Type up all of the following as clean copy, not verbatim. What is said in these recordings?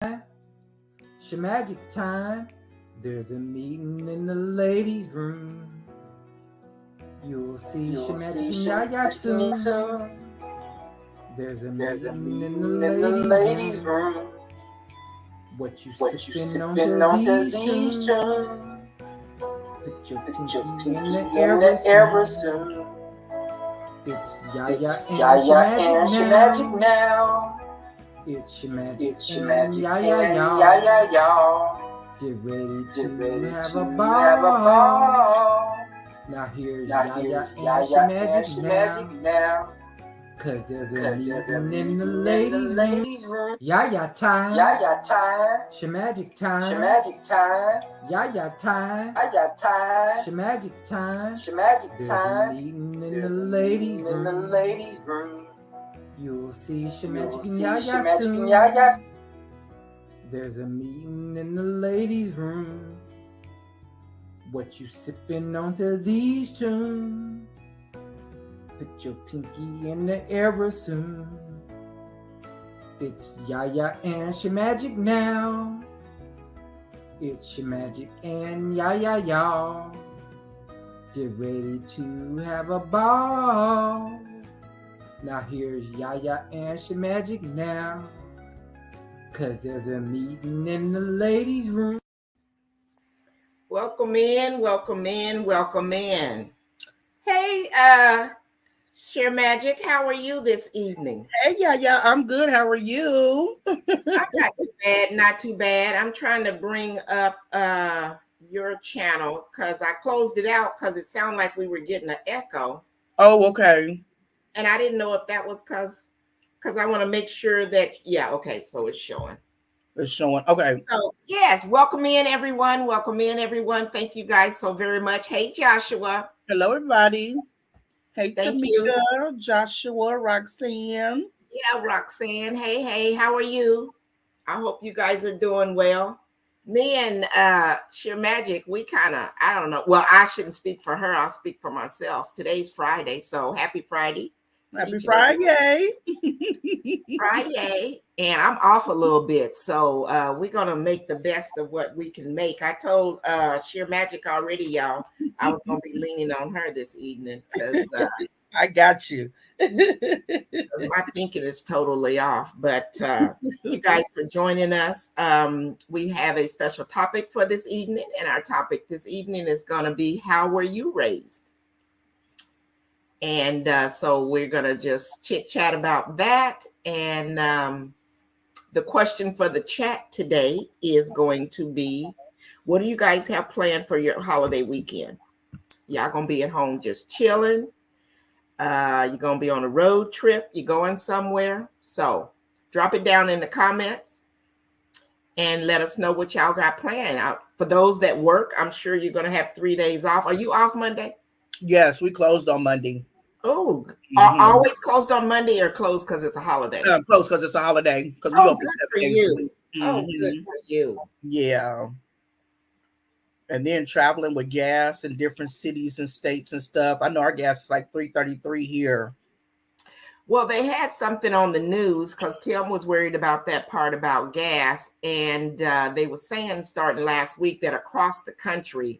Shearmajik time. There's a meeting in the ladies' room. You'll see Shearmajik and Yaya soon. There's a meeting in the ladies' room. What you sipping on to these tunes? Put your pinky in the air soon. It's Yaya and Shearmajik now. It's Shearmajik and Yaya, y'all. Get ready to have a ball. Now here's Yaya and Shearmajik now. Cause there's a meeting in the ladies' room. Yaya time. Shearmajik time. Yaya time. Shearmajik time. There's a meeting in the ladies' room. You'll see Shearmajik and Yaya soon. There's a meeting in the ladies' room. What you sipping on to these tunes? Put your pinky in the air soon. It's Yaya and Shearmajik now. It's Shearmajik and Yaya, y'all. Get ready to have a ball. Now here's Yaya and Shearmajik now. Cause there's a meeting in the ladies' room. Welcome in. Hey, Shearmajik, how are you this evening? Hey, yeah, I'm good. How are you? I'm not too bad. I'm trying to bring up your channel because I closed it out because it sounded like we were getting an echo. Oh, okay. And I didn't know if that was because I want to make sure that, okay, so it's showing. It's showing. Okay. So, yes, welcome in, everyone. Thank you guys so very much. Hey, Joshua. Hello, everybody. Hey, Thank Tamika, you. Joshua, Roxanne. Yeah, Roxanne. Hey, how are you? I hope you guys are doing well. Me and Shearmajik, we kind of, I don't know. Well, I shouldn't speak for her. I'll speak for myself. Today's Friday, so happy Friday. Happy Friday. Friday. And I'm off a little bit, so we're going to make the best of what we can make. I told Shearmajik already, y'all, I was going to be leaning on her this evening because I got you. My thinking is totally off, but thank you guys for joining us. We have a special topic for this evening, and our topic this evening is going to be how were you raised? And so we're going to just chit chat about that. And the question for the chat today is going to be, what do you guys have planned for your holiday weekend? Y'all going to be at home just chilling? You're going to be on a road trip. You're going somewhere. So drop it down in the comments and let us know what y'all got planned. For those that work, I'm sure you're going to have 3 days off. Are you off Monday? Yes, we closed on Monday. Oh, always closed on Monday or closed because it's a holiday? Closed because it's a holiday. Because we open 7 days a week. Oh, good for you. Yeah. And then traveling with gas in different cities and states and stuff. I know our gas is like $3.33 here. Well, they had something on the news because Tim was worried about that part about gas. And they were saying starting last week that across the country,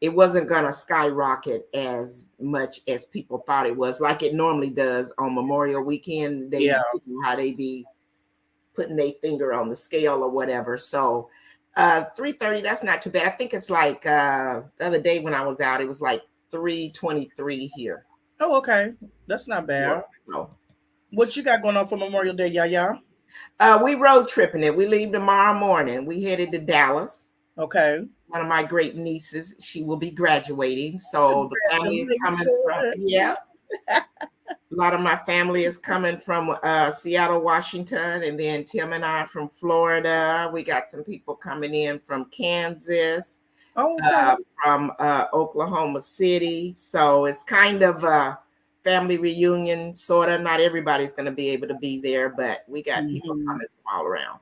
it wasn't going to skyrocket as much as people thought it was, like it normally does on Memorial Weekend. How they be putting their finger on the scale or whatever. So $3.30, that's not too bad. I think it's like the other day when I was out, it was like $3.23 here. Oh, okay. That's not bad. So, what you got going on for Memorial Day, Yaya? We road tripping it. We leave tomorrow morning. We headed to Dallas. Okay. One of my great nieces, she will be graduating. So the family is coming from, a lot of my family is coming from Seattle, Washington, and then Tim and I from Florida. We got some people coming in from Kansas, from Oklahoma City. So it's kind of a family reunion, sort of. Not everybody's going to be able to be there, but we got people coming from all around.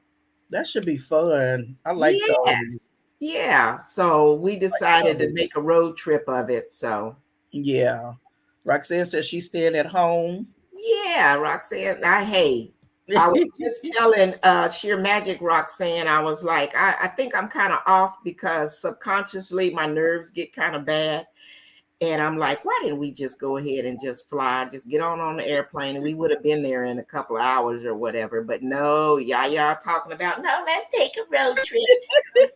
That should be fun. I like those. Yeah, so we decided to make a road trip of it. So yeah, Roxanne says she's staying at home. Yeah, Roxanne. Hey, I was just telling Shearmajik Roxanne, I was like, I think I'm kind of off because subconsciously my nerves get kind of bad. And I'm like, why didn't we just go ahead and just fly, just get on the airplane, and we would have been there in a couple of hours or whatever. But no, y'all talking about, no, let's take a road trip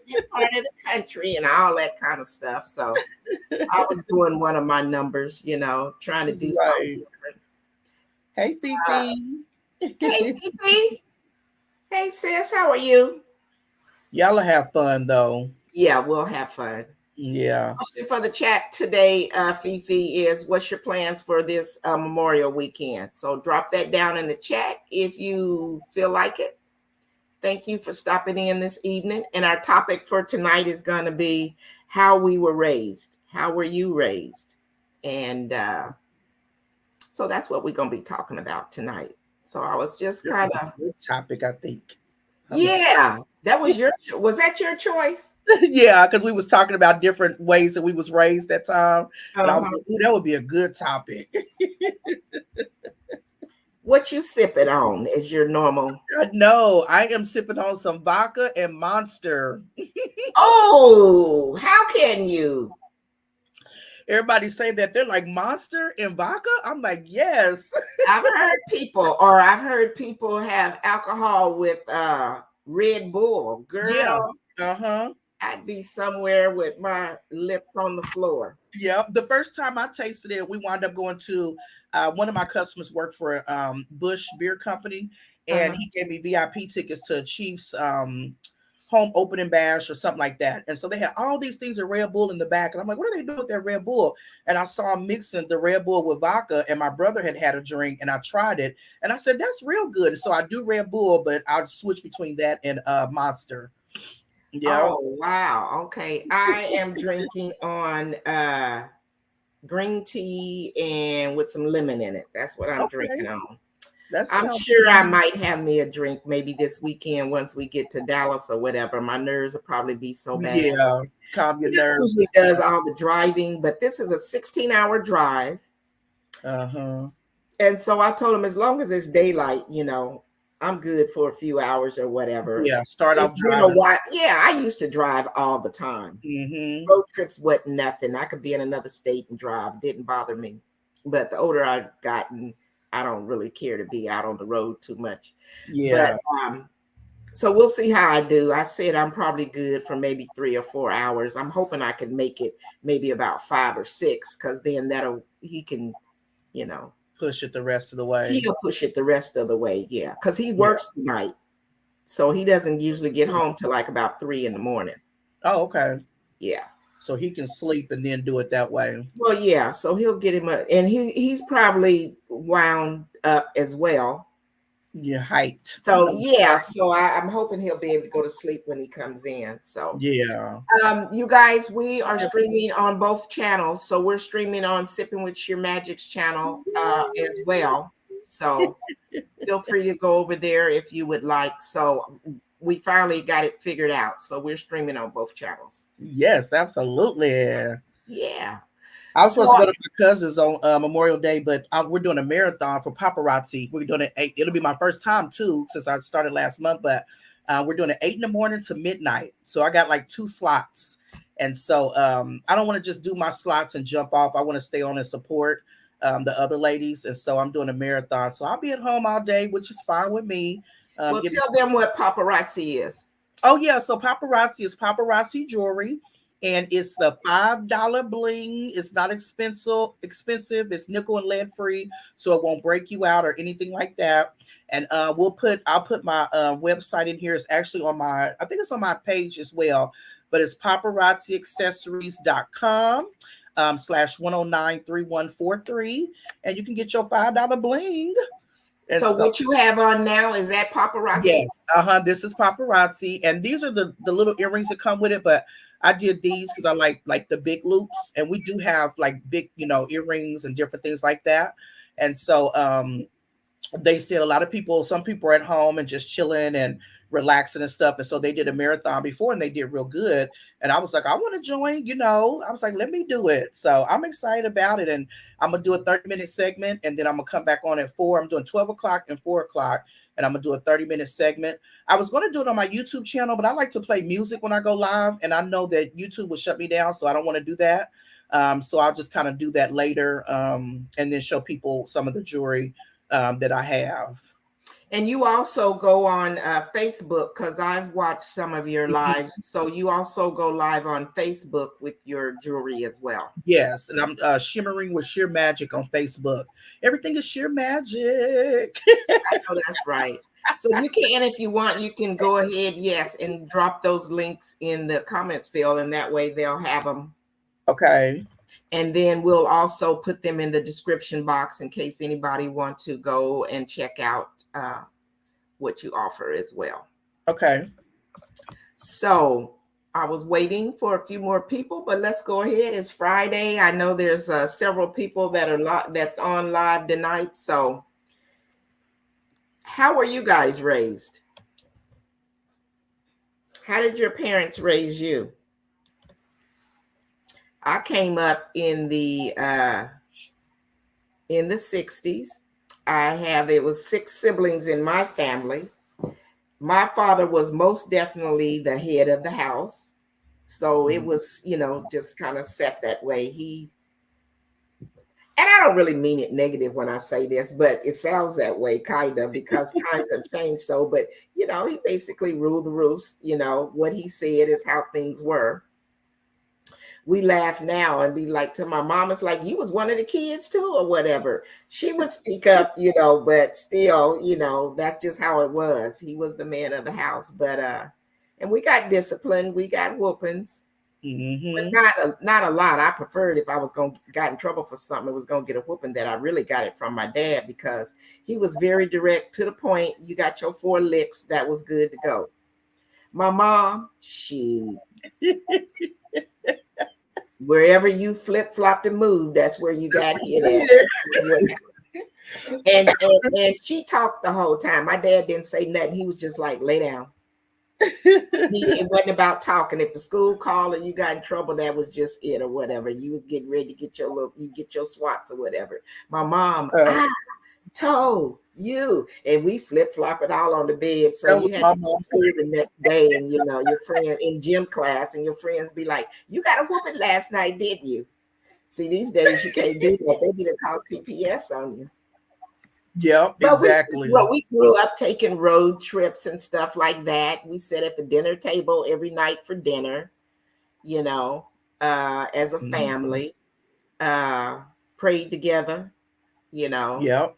in part of the country and all that kind of stuff. So I was doing one of my numbers, trying to do something different. Hey, Fifi. Hey, Fifi. Hey, sis, how are you? Y'all have fun though. Yeah, we'll have fun. Yeah. Question for the chat today, Fifi, is what's your plans for this Memorial weekend? So drop that down in the chat if you feel like it. Thank you for stopping in this evening. And our topic for tonight is going to be how we were raised. How were you raised? And so that's what we're going to be talking about tonight. So I was just kind of good topic, I think. Yeah, was that your choice? Yeah, because we was talking about different ways that we was raised that time. And I was like, ooh, that would be a good topic. What you sipping on is your normal? No, I am sipping on some vodka and Monster. Oh, how can you? Everybody say that they're like Monster and vodka. I'm like, yes. I've heard people have alcohol with Red Bull. Girl, yeah. I'd be somewhere with my lips on the floor. Yeah, the first time I tasted it, we wound up going to one of my customers worked for Bush Beer Company, and he gave me VIP tickets to a Chiefs home opening bash or something like that. And so they had all these things of Red Bull in the back, and I'm like, what are they doing with that Red Bull? And I saw them mixing the Red Bull with vodka, and my brother had a drink, and I tried it, and I said, that's real good. And so I do Red Bull, but I'll switch between that and Monster. Yeah. Oh wow. Okay. I am drinking on green tea and with some lemon in it. That's what I'm drinking on. I'm sure I might have me a drink maybe this weekend once we get to Dallas or whatever. My nerves will probably be so bad. Yeah, calm your nerves. Usually does all the driving, but this is a 16-hour drive. And so I told him, as long as it's daylight, I'm good for a few hours or whatever. Yeah, start off driving. Yeah, I used to drive all the time. Road trips wasn't nothing. I could be in another state and drive. It didn't bother me. But the older I've gotten, I don't really care to be out on the road too much. Yeah. But, so we'll see how I do. I said I'm probably good for maybe 3 or 4 hours. I'm hoping I can make it maybe about 5 or 6, because then he can, push it the rest of the way. He'll push it the rest of the way, yeah, because he works tonight, so he doesn't usually get home till like about 3 in the morning. Oh, okay. Yeah. So he can sleep and then do it that way. Well, yeah. So he'll get him up, and he's probably wound up as well. Yeah, hyped. So yeah. So I'm hoping he'll be able to go to sleep when he comes in. So yeah. You guys, we are streaming on both channels. So we're streaming on Sipping with Shearmajik's channel as well. So feel free to go over there if you would like. So we finally got it figured out. So we're streaming on both channels. Yes, absolutely. Yeah. I was supposed to go to my cousin's on Memorial Day, but we're doing a marathon for paparazzi. We're doing it. It'll be my first time too, since I started last month. But we're doing it 8 in the morning to midnight. So I got like 2 slots, and so I don't want to just do my slots and jump off. I want to stay on and support the other ladies, and so I'm doing a marathon. So I'll be at home all day, which is fine with me. Well, tell them what paparazzi is. Oh yeah, so paparazzi is paparazzi jewelry. And it's the $5 bling. It's not expensive. It's nickel and lead free, so it won't break you out or anything like that. And I'll put my website in here. It's actually on I think it's on my page as well, but it's paparazziaccessories.com /1093143, and you can get your $5 bling. And so what you have on now, is that paparazzi? Yes. This is paparazzi, and these are the little earrings that come with it, but I did these because I like the big loops, and we do have like big, earrings and different things like that. And so they said some people are at home and just chilling and relaxing and stuff. And so they did a marathon before and they did real good. And I was like, I want to join, I was like, let me do it. So I'm excited about it. And I'm going to do a 30-minute segment and then I'm going to come back on at 4. I'm doing 12 o'clock and 4 o'clock. And I'm going to do a 30-minute segment. I was going to do it on my YouTube channel, but I like to play music when I go live. And I know that YouTube will shut me down. So I don't want to do that. So I'll just kind of do that later and then show people some of the jewelry that I have. And you also go on Facebook, because I've watched some of your lives. So you also go live on Facebook with your jewelry as well. Yes, and I'm shimmering with Shearmajik on Facebook. Everything is Shearmajik. I know that's right. So you can, if you want, you can go ahead, yes, and drop those links in the comments field, and that way they'll have them. Okay. And then we'll also put them in the description box in case anybody wants to go and check out what you offer as well. Okay. So I was waiting for a few more people, but let's go ahead. It's Friday. I know there's several people that's on live tonight. So how were you guys raised? How did your parents raise you? I came up in the 60s. It was 6 siblings in my family. My father was most definitely the head of the house. So it was, just kind of set that way. And I don't really mean it negative when I say this, but it sounds that way kind of because times have changed. So, but, he basically ruled the roost. What he said is how things were. We laugh now and be like to my mom, it's like, you was one of the kids too or whatever. She would speak up, but still, that's just how it was. He was the man of the house. But and we got disciplined. We got whoopings. Mm-hmm. But not a lot. I preferred if I was going to got in trouble for something, it was going to get a whooping, that I really got it from my dad because he was very direct to the point. You got your 4 licks. That was good to go. My mom, she... Wherever you flip-flopped and moved, that's where you got hit at. and she talked the whole time. My dad didn't say nothing. He was just like, lay down. It wasn't about talking. If the school called and you got in trouble, that was just it or whatever. You was getting ready to get your swats or whatever. My mom, told you, and we flip-flop it all on the bed. So you had to go to school the next day, and your friend in gym class, and your friends be like, you got a whooping last night, didn't you? See, these days you can't do that. They be to call CPS on you. Yeah, exactly. We grew up taking road trips and stuff like that. We sat at the dinner table every night for dinner, as a family, prayed together, Yep.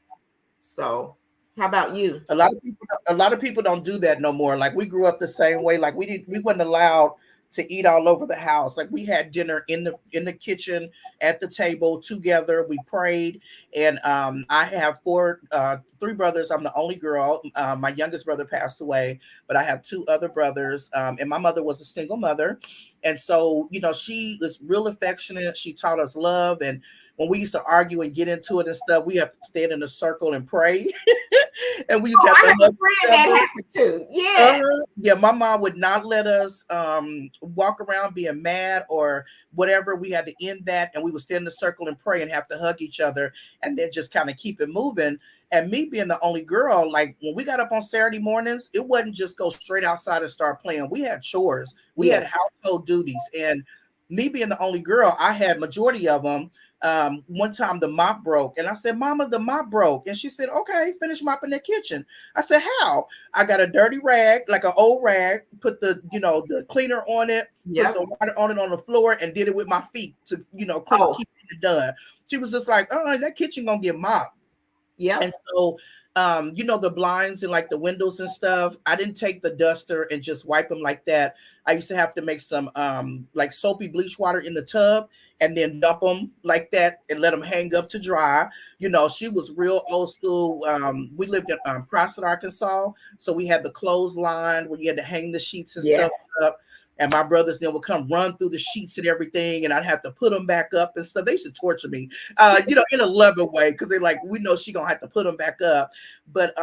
So how about you? A lot of people don't do that no more. Like we grew up the same way. Like we weren't allowed to eat all over the house. Like we had dinner in the kitchen at the table together. We prayed, and I have 3 brothers. I'm the only girl. My youngest brother passed away, but I have 2 other brothers. And my mother was a single mother, and so she was real affectionate. She taught us love, and when we used to argue and get into it and stuff, we have to stand in a circle and pray. And we used to have to have a friend that happened too. Yeah. Yeah, my mom would not let us walk around being mad or whatever. We had to end that, and we would stand in a circle and pray and have to hug each other and then just kind of keep it moving. And me being the only girl, like when we got up on Saturday mornings, it wasn't just go straight outside and start playing. We had chores. We had household duties. And me being the only girl, I had majority of them. One time the mop broke, and I said, Mama, the mop broke. And she said, okay, finish mopping the kitchen. I said, how? I got a dirty rag, like an old rag, put the cleaner on it, put some water on it on the floor, and did it with my feet to keep it done. She was just like, that kitchen gonna get mopped. Yeah. And so the blinds and like the windows and stuff, I didn't take the duster and just wipe them like that. I used to have to make some like soapy bleach water in the tub and then dump them like that and let them hang up to dry. She was real old school. We lived in Crossett, Arkansas. So we had the clothesline where you had to hang the sheets and stuff up. and my brothers then would come run through the sheets and everything, and I'd have to put them back up and stuff. They used to torture me, in a loving way, because they're like, we know she gonna have to put them back up. But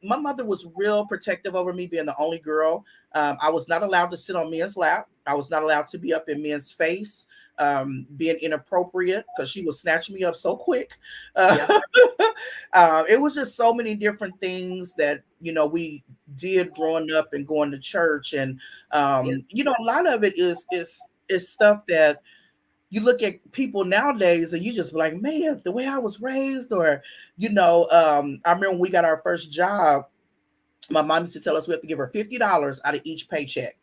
my mother was real protective over me being the only girl. I was not allowed to sit on men's lap. I was not allowed to be up in men's face, being inappropriate, because she would snatch me up so quick. It was just so many different things that we did growing up and going to church, and a lot of it is stuff that you look at people nowadays and you just be like, man, the way I was raised, or I remember when we got our first job, my mom used to tell us we have to give her $50 out of each paycheck.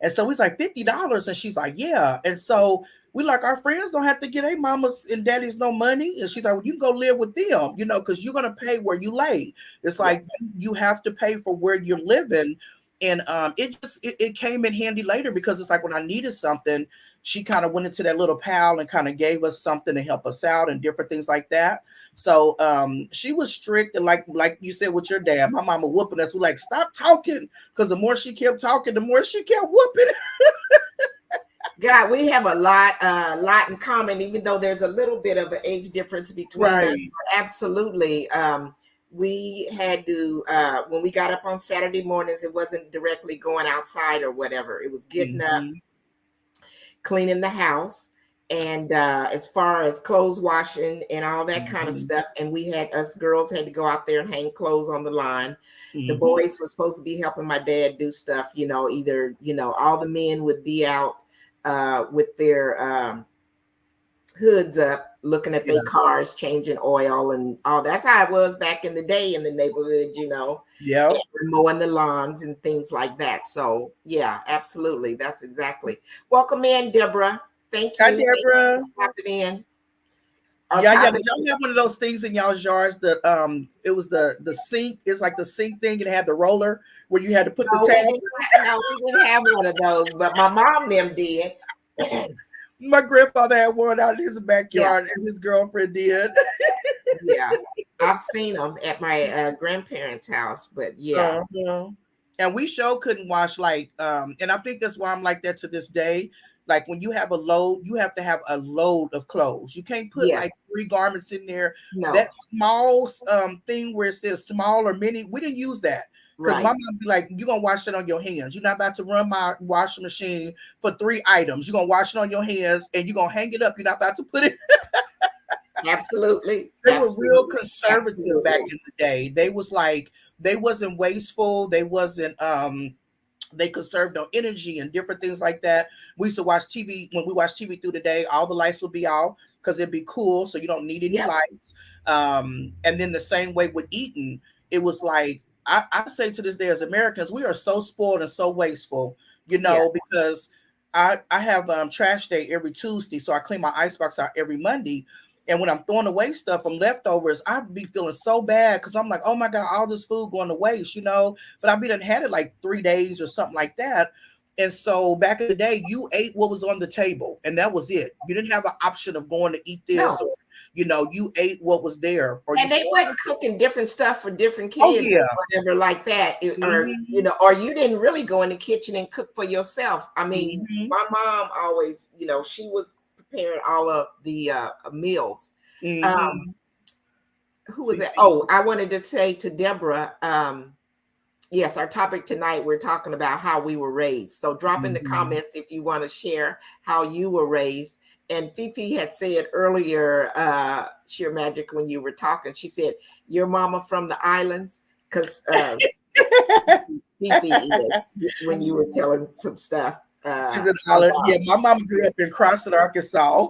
And so he's like, $50? And she's like, yeah. And so we like, our friends don't have to get their mamas and daddies no money. And she's like, well, you can go live with them, because you're going to pay where you lay. It's like you have to pay for where you're living. And it came in handy later, because it's like when I needed something, she kind of went into that little pal and kind of gave us something to help us out and different things like that. So she was strict, and like you said with your dad, my mama whooping us. We're like, stop talking, because the more she kept talking, the more she kept whooping. God, we have a lot in common, even though there's a little bit of an age difference between us. Absolutely. We had to, when we got up on Saturday mornings, it wasn't directly going outside or whatever. It was getting up, cleaning the house, and as far as clothes washing and all that kind of stuff. And us girls had to go out there and hang clothes on the line. The boys were supposed to be helping my dad do stuff, either, all the men would be out with their hoods up, looking at their cars, changing oil and all. That's how it was back in the day in the neighborhood, mowing the lawns and things like that. So yeah, absolutely. That's exactly. Welcome in, Deborah. Thank you. Hi, Deborah. Popping in. Did y'all have one of those things in y'all's yards that it was the sink? It's like the sink thing, and it had the roller where you had to put the tag. No, we didn't have one of those, but my mom them did. My grandfather had one out in his backyard, and his girlfriend did. Yeah, I've seen them at my grandparents' house, but and we sure couldn't wash and I think that's why I'm like that to this day. Like when you have a load, you have to have a load of clothes. You can't put like 3 garments in there. No. That small thing where it says small or mini, we didn't use that. Because my mom be like, you're going to wash it on your hands. You're not about to run my washing machine for 3 items. You're going to wash it on your hands, and you're going to hang it up. You're not about to put it. Absolutely. They were real conservative back in the day. They was like, they wasn't wasteful. They wasn't, they conserved on energy and different things like that. We used to watch TV. When we watched TV through the day, all the lights would be out because it'd be cool. So you don't need any lights. And then the same way with eating, it was like, I say to this day, as Americans, we are so spoiled and so wasteful, because I have trash day every Tuesday. So I clean my icebox out every Monday. And when I'm throwing away stuff from leftovers, I'd be feeling so bad because I'm like, oh my God, all this food going to waste, but I done had it like 3 days or something like that. And so back in the day, you ate what was on the table, and that was it. You didn't have an option of going to eat this, or you ate what was there. And they weren't cooking different stuff for different kids, or whatever like that, or or you didn't really go in the kitchen and cook for yourself. I mean, my mom always, she was preparing all of the meals. Who was it? Oh, I wanted to say to Deborah. Yes, our topic tonight, we're talking about how we were raised. So drop in the comments if you want to share how you were raised. And Fifi had said earlier, Shearmajik, when you were talking, she said, your mama from the islands? Because Fifi is, when you were telling some stuff. My mama grew up in Crossett, Arkansas.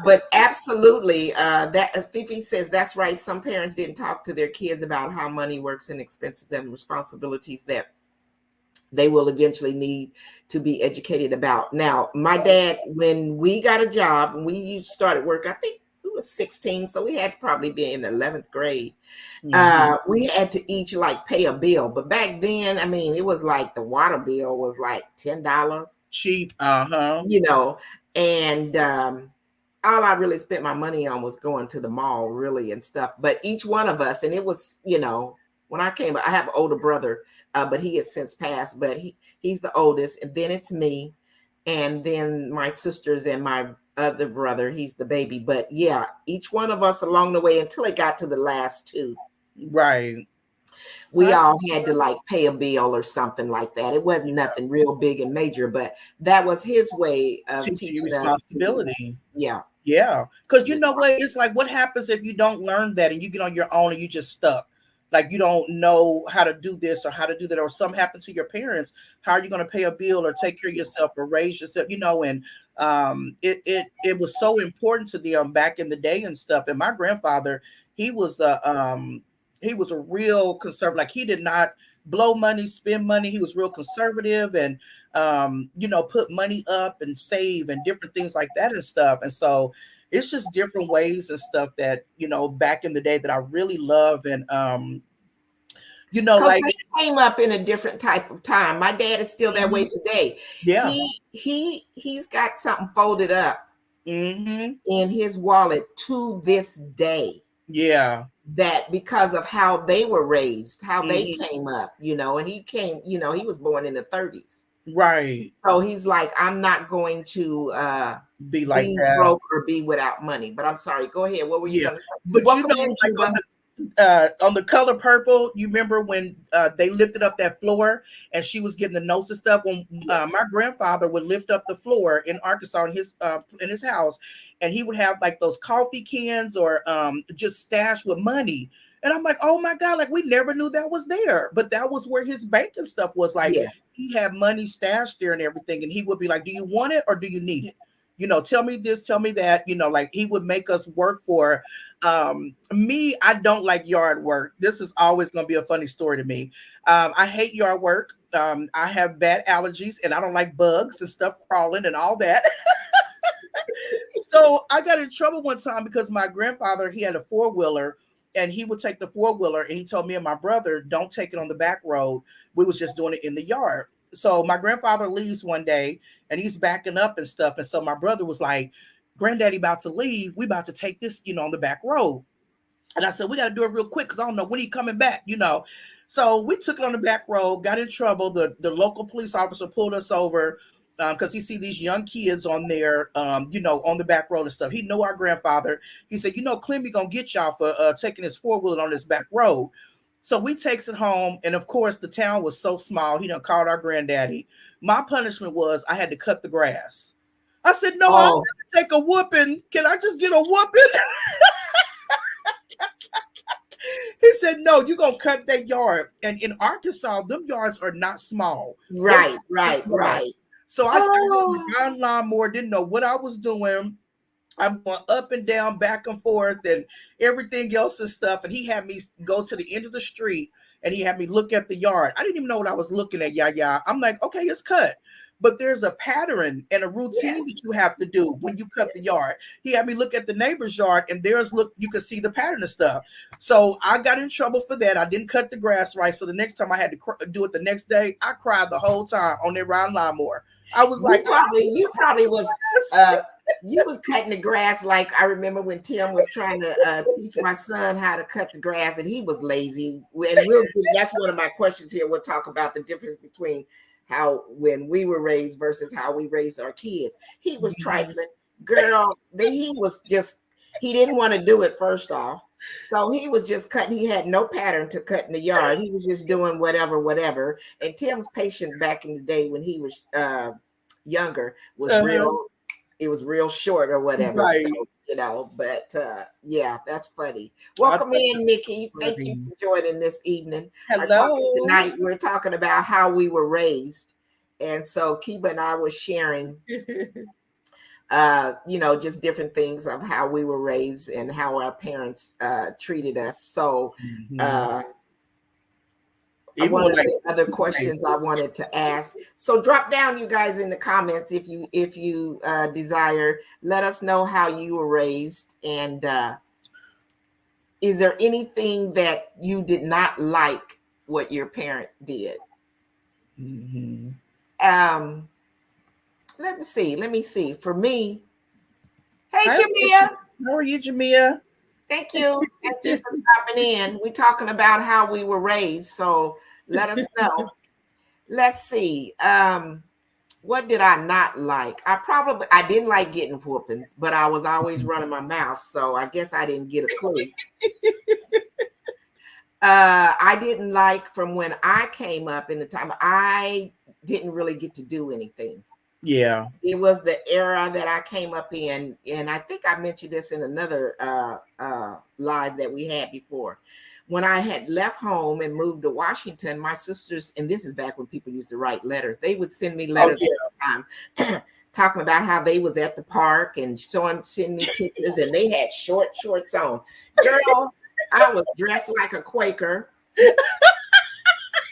But absolutely, that Fifi says that's right. Some parents didn't talk to their kids about how money works and expenses and responsibilities that they will eventually need to be educated about. Now, my dad, when we got a job and we started work, I think we was 16, so we had to probably be in the 11th grade. We had to each pay a bill, but back then, I mean, it was like the water bill was like $10 cheap, and all I really spent my money on was going to the mall, really, and stuff. But each one of us, and it was, when I came, I have an older brother. but he has since passed. But he's the oldest, and then it's me, and then my sisters and my other brother. He's the baby. But yeah, each one of us along the way until it got to the last two. Right. We all had to like pay a bill or something like that. It wasn't nothing real big and major, but that was his way of Teaching you teaching us. responsibility. Yeah. Yeah. Because you know what? It's like, what happens if you don't learn that and you get on your own and you just stuck? Like you don't know how to do this or how to do that, or something happened to your parents. How are you going to pay a bill or take care of yourself or raise yourself? You know, and it was so important to them back in the day and stuff. And my grandfather, he was he was a real conservative. Like he did not blow money, spend money. He was real conservative and you know, put money up and save and different things like that and stuff. And so it's just different ways and stuff that, you know, back in the day that I really love. And you know, like they came up in a different type of time. My dad is still that way today. Yeah. He's got something folded up in his wallet to this day. Yeah. That because of how they were raised, how they came up, you know, and he came, you know, he was born in the 30s. Right. So he's like, I'm not going to be like be that. broke or be without money. But I'm sorry, go ahead. What were you gonna say? But welcome, you know, like on the Color Purple, you remember when they lifted up that floor and she was getting the notes and stuff? When my grandfather would lift up the floor in Arkansas in his house, and he would have like those coffee cans or just stashed with money. And I'm like, oh my God, like we never knew that was there. But that was where his banking stuff was. Like he had money stashed there and everything. And he would be like, do you want it or do you need it? You know, tell me this, tell me that, you know, like he would make us work for me. I don't like yard work. This is always going to be a funny story to me. I hate yard work. I have bad allergies and I don't like bugs and stuff crawling and all that. So I got in trouble one time because my grandfather, he had a 4-wheeler and he would take the 4-wheeler and he told me and my brother, don't take it on the back road. We was just doing it in the yard. So my grandfather leaves one day and he's backing up and stuff. And so my brother was like, Granddaddy about to leave. We about to take this, you know, on the back road. And I said, we got to do it real quick because I don't know when he coming back, you know. So we took it on the back road, got in trouble. The local police officer pulled us over because he see these young kids on there, you know, on the back road and stuff. He know our grandfather. He said, you know, Clemmy gonna get y'all for taking his 4-wheeler on this back road. So we takes it home. And of course, the town was so small. He done called our granddaddy. My punishment was I had to cut the grass. I said, no, I'm going to take a whooping. Can I just get a whooping? He said, no, you're going to cut that yard. And in Arkansas, them yards are not small. Right. So I got a lawnmower, didn't know what I was doing. I'm going up and down, back and forth, and everything else and stuff. And he had me go to the end of the street, and he had me look at the yard. I didn't even know what I was looking at. Yeah. I'm like, okay, it's cut. But there's a pattern and a routine that you have to do when you cut the yard. He had me look at the neighbor's yard, and you can see the pattern of stuff. So I got in trouble for that. I didn't cut the grass right. So the next time I had to do it the next day, I cried the whole time on that round lawnmower. I was like, you probably was you was cutting the grass like I remember when Tim was trying to teach my son how to cut the grass and he was lazy. And that's one of my questions here. We'll talk about the difference between how when we were raised versus how we raised our kids. He was trifling. Girl, he didn't want to do it first off. So he was just cutting. He had no pattern to cut in the yard. He was just doing whatever. And Tim's patience back in the day when he was younger was real. It was real short or whatever. Right. So, you know, but yeah, that's funny. Welcome in, Nikki. Thank you for joining this evening. Hello. Tonight we're talking about how we were raised. And so Kiba and I were sharing you know, just different things of how we were raised and how our parents treated us. So one of the other questions I wanted to ask. So drop down, you guys, in the comments if you desire. Let us know how you were raised, and is there anything that you did not like what your parent did? Let me see. For me, hey, Jamia. How are you, Jamia? Thank you. Thank you for stopping in. We're talking about how we were raised. So Let us know. Let's see. What did I not like? I didn't like getting whoopings, but I was always running my mouth, so I guess I didn't get a clue. I didn't like from when I came up in the time, I didn't really get to do anything. Yeah. It was the era that I came up in, and I think I mentioned this in another live that we had before. When I had left home and moved to Washington, my sisters, and this is back when people used to write letters, they would send me letters all the time talking about how they was at the park and sending me pictures, and they had shorts on. Girl, I was dressed like a Quaker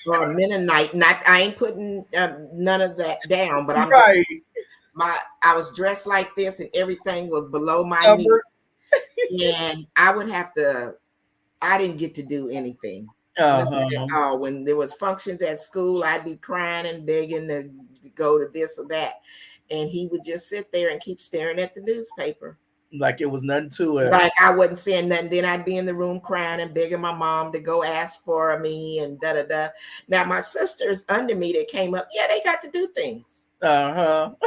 or a Mennonite. I ain't putting none of that down, but I'm right. I was dressed like this, and everything was below my knee, and I didn't get to do anything. When there was functions at school, I'd be crying and begging to go to this or that, and he would just sit there and keep staring at the newspaper. Like it was nothing to it. Like I wasn't saying nothing. Then I'd be in the room crying and begging my mom to go ask for me and da-da-da. Now, my sisters under me that came up, yeah, they got to do things. So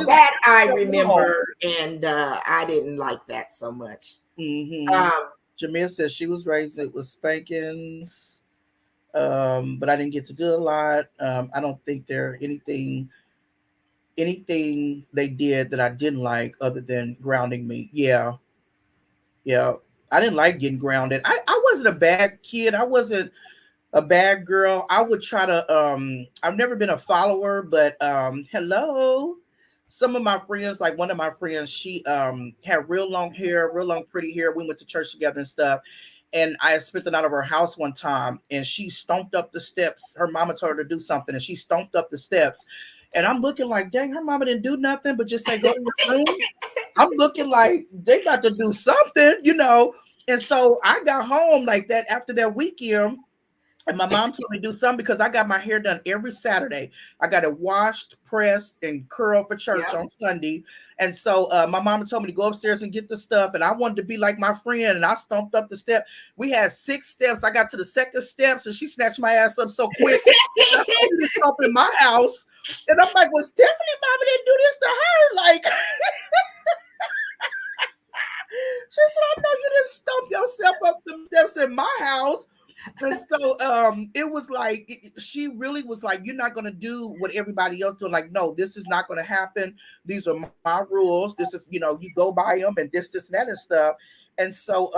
that I remember, and I didn't like that so much. Jamil says she was raised with spankings, but I didn't get to do a lot. I don't think there anything they did that I didn't like other than grounding me. Yeah. I didn't like getting grounded. I wasn't a bad kid. I wasn't a bad girl. I would try to I've never been a follower, but hello. Some of my friends, like one of my friends, she had real long hair, real long pretty hair. We went to church together and stuff. And I spent the night of her house one time, and she stomped up the steps. Her mama told her to do something, and she stomped up the steps. And I'm looking like, dang, her mama didn't do nothing but just say, go to your room. I'm looking like they got to do something, And so I got home like that after that weekend. And my mom told me to do something because I got my hair done every Saturday. I got it washed, pressed, and curled for church on Sunday. And so my mama told me to go upstairs and get the stuff. And I wanted to be like my friend. And I stomped up the step. We had 6 steps. I got to the second steps and she snatched my ass up so quick. I put this up in my house. And I'm like, well, Stephanie, mama didn't do this to her. Like, she said, I know you didn't stomp yourself up the steps in my house. And so it was like she really was like, you're not going to do what everybody else do. Like, no, this is not going to happen. These are my rules. This is, you go by them and this and that and stuff. And so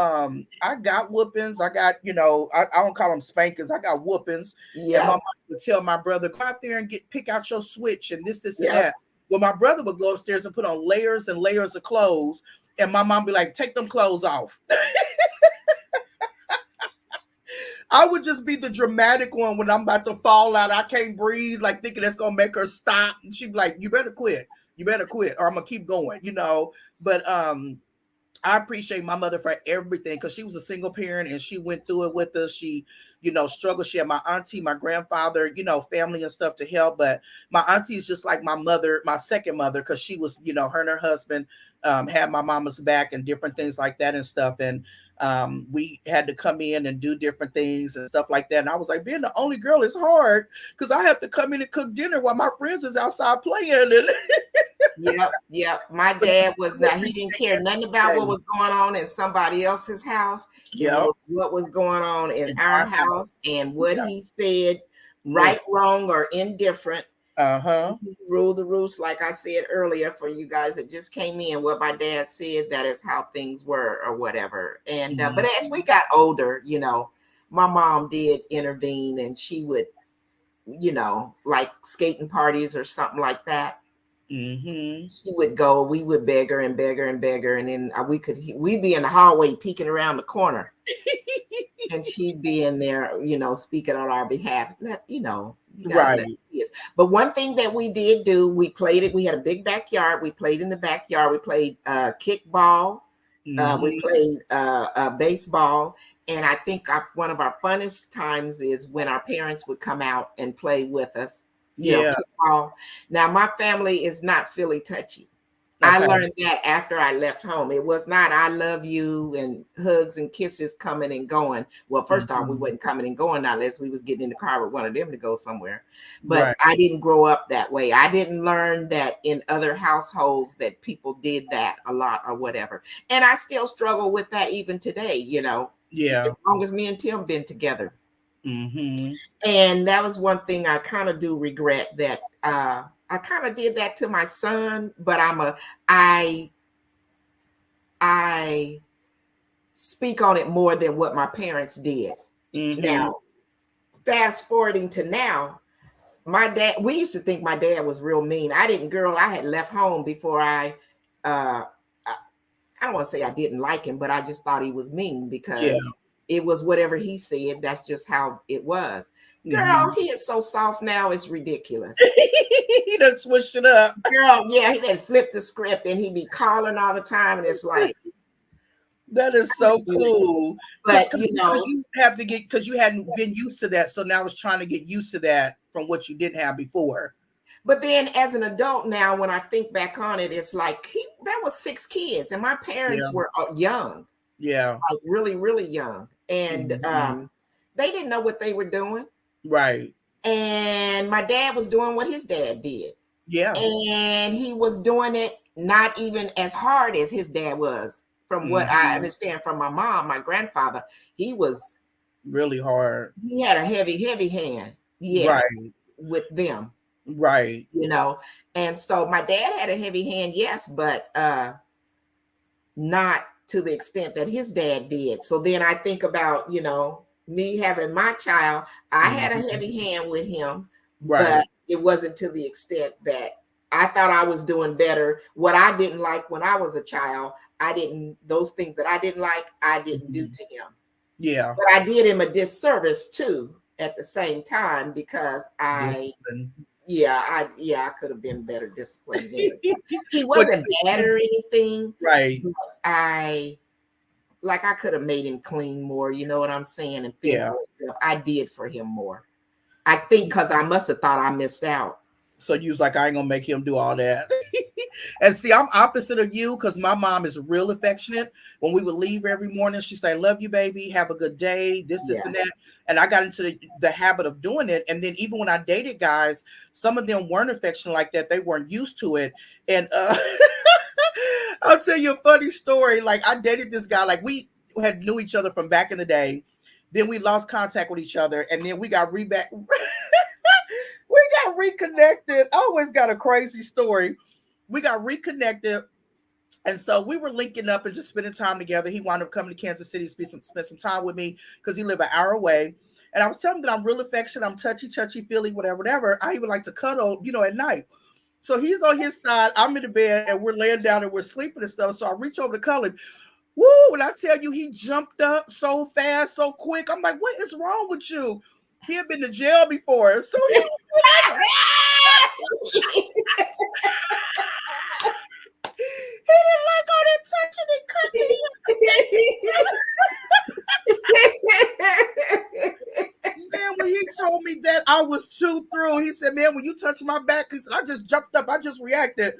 I got whoopings. I got, I don't call them spankings. I got whoopings. Yeah. And my mom would tell my brother, go out there and pick out your switch and this and that. Well, my brother would go upstairs and put on layers and layers of clothes. And my mom be like, take them clothes off. I would just be the dramatic one when I'm about to fall out. I can't breathe, like thinking that's going to make her stop. And she'd be like, you better quit. You better quit or I'm going to keep going, But I appreciate my mother for everything because she was a single parent and she went through it with us. She, struggled. She had my auntie, my grandfather, family and stuff to help. But my auntie is just like my mother, my second mother, because she was, her and her husband had my mama's back and different things like that and stuff. And we had to come in and do different things and stuff like that. And I was like, being the only girl is hard because I have to come in and cook dinner while my friends is outside playing. And Yep. My dad was not, he didn't care nothing about what was going on in somebody else's house. It was what was going on in our house and what he said, right, wrong, or indifferent. He ruled the roost, like I said earlier, for you guys that just came in. What my dad said, that is how things were, or whatever. And but as we got older, my mom did intervene, and she would, like skating parties or something like that. She would go. We would beg her and beg her and beg her, and then we'd be in the hallway peeking around the corner, and she'd be in there, speaking on our behalf. Right. But one thing that we did do, we played it. We had a big backyard. We played in the backyard. We played kickball. We played baseball. And I think one of our funnest times is when our parents would come out and play with us. Kickball. Now, my family is not Philly touchy. I Okay. learned that after I left home. It was not I love you and hugs and kisses coming and going. Well, first off, we wasn't coming and going unless we was getting in the car with one of them to go somewhere. But Right. I didn't grow up that way. I didn't learn that in other households that people did that a lot or whatever. And I still struggle with that even today, Yeah. as long as me and Tim been together. Mm-hmm. And that was one thing I kind of do regret, that I kind of did that to my son, but I speak on it more than what my parents did. Mm-hmm. Now, fast forwarding to now, my dad, we used to think my dad was real mean. I had left home before uh I don't want to say I didn't like him, but I just thought he was mean Yeah. because it was whatever he said. That's just how it was. Mm-hmm. Girl, he is so soft now, it's ridiculous. He done switched it up. Girl, yeah, he done flipped the script and he be calling all the time. And it's like, That is so cool. but Because you have to get, because you hadn't been used to that. So now it's trying to get used to that from what you didn't have before. but then as an adult now, when I think back on it, it's like there was 6 kids and my parents were young. Yeah. Like really, really young. And they didn't know what they were doing. Right. And my dad was doing what his dad did. Yeah. And he was doing it not even as hard as his dad was. From what I understand from my mom, my grandfather, he was really hard. He had a heavy, heavy hand. Yeah. Right. With them. Right. And so my dad had a heavy hand, yes, but not to the extent that his dad did. So then I think about, me having my child, I had a heavy hand with him, but it wasn't to the extent that I thought I was doing better. What I didn't like when I was a child, those things that I didn't like, I didn't do to him. Yeah. But I did him a disservice too at the same time because I could have been better disciplined. He wasn't bad or anything. Right. I could have made him clean more, you know what I'm saying? And think for himself. I did for him more. I think because I must have thought I missed out. So you was like, I ain't gonna make him do all that. And see, I'm opposite of you because my mom is real affectionate. When we would leave every morning, she'd say, love you, baby. Have a good day. This, and that. And I got into the habit of doing it. And then even when I dated guys, some of them weren't affectionate like that. They weren't used to it. And I'll tell you a funny story. Like I dated this guy, like we had knew each other from back in the day. Then we lost contact with each other. And then we got reconnected. I always got a crazy story. We got reconnected. And so we were linking up and just spending time together. He wound up coming to Kansas City, spend some time with me because he lived an hour away. And I was telling him that I'm real affectionate. I'm touchy, feely, whatever. I even like to cuddle, at night. So he's on his side. I'm in the bed and we're laying down and we're sleeping and stuff. So I reach over to cuddle him. Woo! And I tell you, he jumped up so fast, so quick. I'm like, what is wrong with you? He had been to jail before. So he didn't like all that touching and cutting. Man, when he told me that, I was too thrilled. He said, man, when you touch my back, he said, I just jumped up. I just reacted.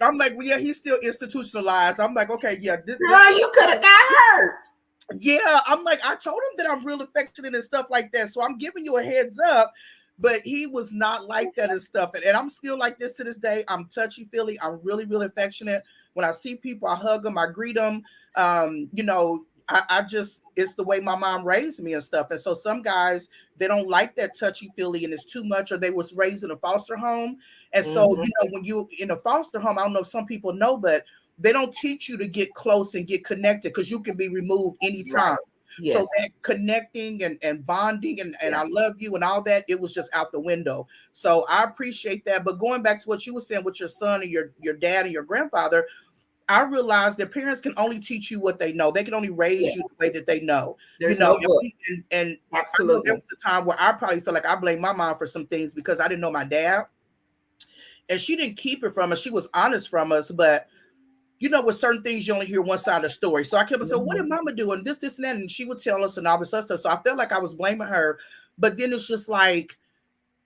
I'm like, well, yeah, he's still institutionalized. I'm like, okay, yeah. Girl, you could have got hurt. Yeah, I'm like, I told him that I'm real affectionate and stuff like that. So I'm giving you a heads up. But he was not like that and stuff. And I'm still like this to this day. I'm touchy-feely. I'm really, really affectionate. When I see people, I hug them. I greet them. I just, it's the way my mom raised me and stuff. And so some guys, they don't like that touchy-feely and it's too much, or they was raised in a foster home. And so, when you in a foster home, I don't know if some people know, but they don't teach you to get close and get connected because you can be removed anytime. Right. Yes. So that connecting and bonding and I love you and all that, it was just out the window. So I appreciate that. But going back to what you were saying with your son and your dad and your grandfather, I realized that parents can only teach you what they know. They can only raise you the way that they know. There's no book. And absolutely, there was a time where I probably feel like I blame my mom for some things because I didn't know my dad, and she didn't keep it from us. She was honest from us, but with certain things, you only hear one side of the story. So I kept saying, what did mama do? And this, and that. And she would tell us and all this other stuff. So I felt like I was blaming her. But then it's just like,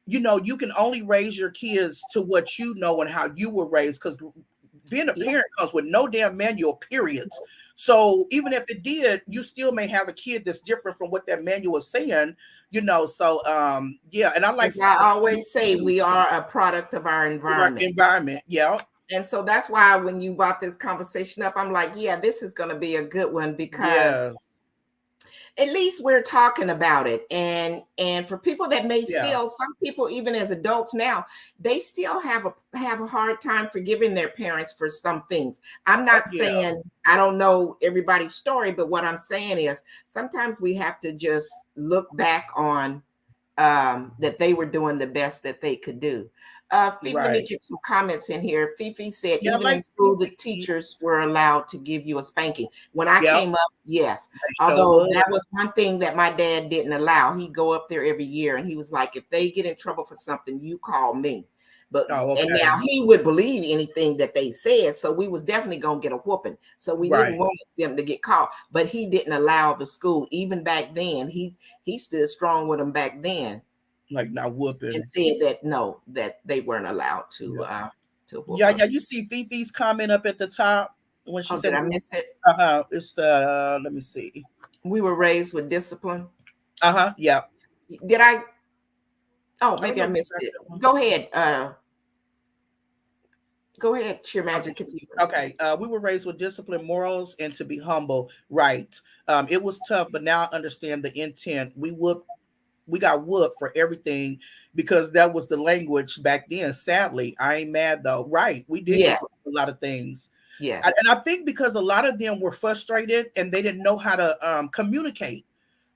you can only raise your kids to what you know and how you were raised. Because Being a parent comes with no damn manual, periods. So even if it did, you still may have a kid that's different from what that manual is saying, you know. So yeah, and I like As I always say, we are a product of our environment. Yeah. And so that's why when you brought this conversation up, I'm like, yeah, this is going to be a good one, because at least we're talking about it. And for people that may still, some people, even as adults now, they still have a hard time forgiving their parents for some things. I'm not saying I don't know everybody's story, but what I'm saying is sometimes we have to just look back on that they were doing the best that they could do. Fifi, let me get some comments in here. Fifi said, even in school, the teachers were allowed to give you a spanking. When I came up, yes. Although that was one thing that my dad didn't allow. He'd go up there every year and he was like, if they get in trouble for something, you call me. But and now he would believe anything that they said. So we was definitely gonna get a whooping. So we didn't want them to get caught. But he didn't allow the school, even back then. He stood strong with them back then. Like not whooping. And said that no, that they weren't allowed to whoop. Yeah, you see Fifi's comment up at the top when she said, did I miss it? It's let me see. We were raised with discipline. Yeah. Did I? Oh, maybe I missed it. Go ahead. Go ahead, Shearmajik. Okay. We were raised with discipline, morals, and to be humble. Right. It was tough, but now I understand the intent. We got whooped for everything because that was the language back then. Sadly, I ain't mad though. Right. We did get a lot of things. Yes. And I think because a lot of them were frustrated and they didn't know how to communicate.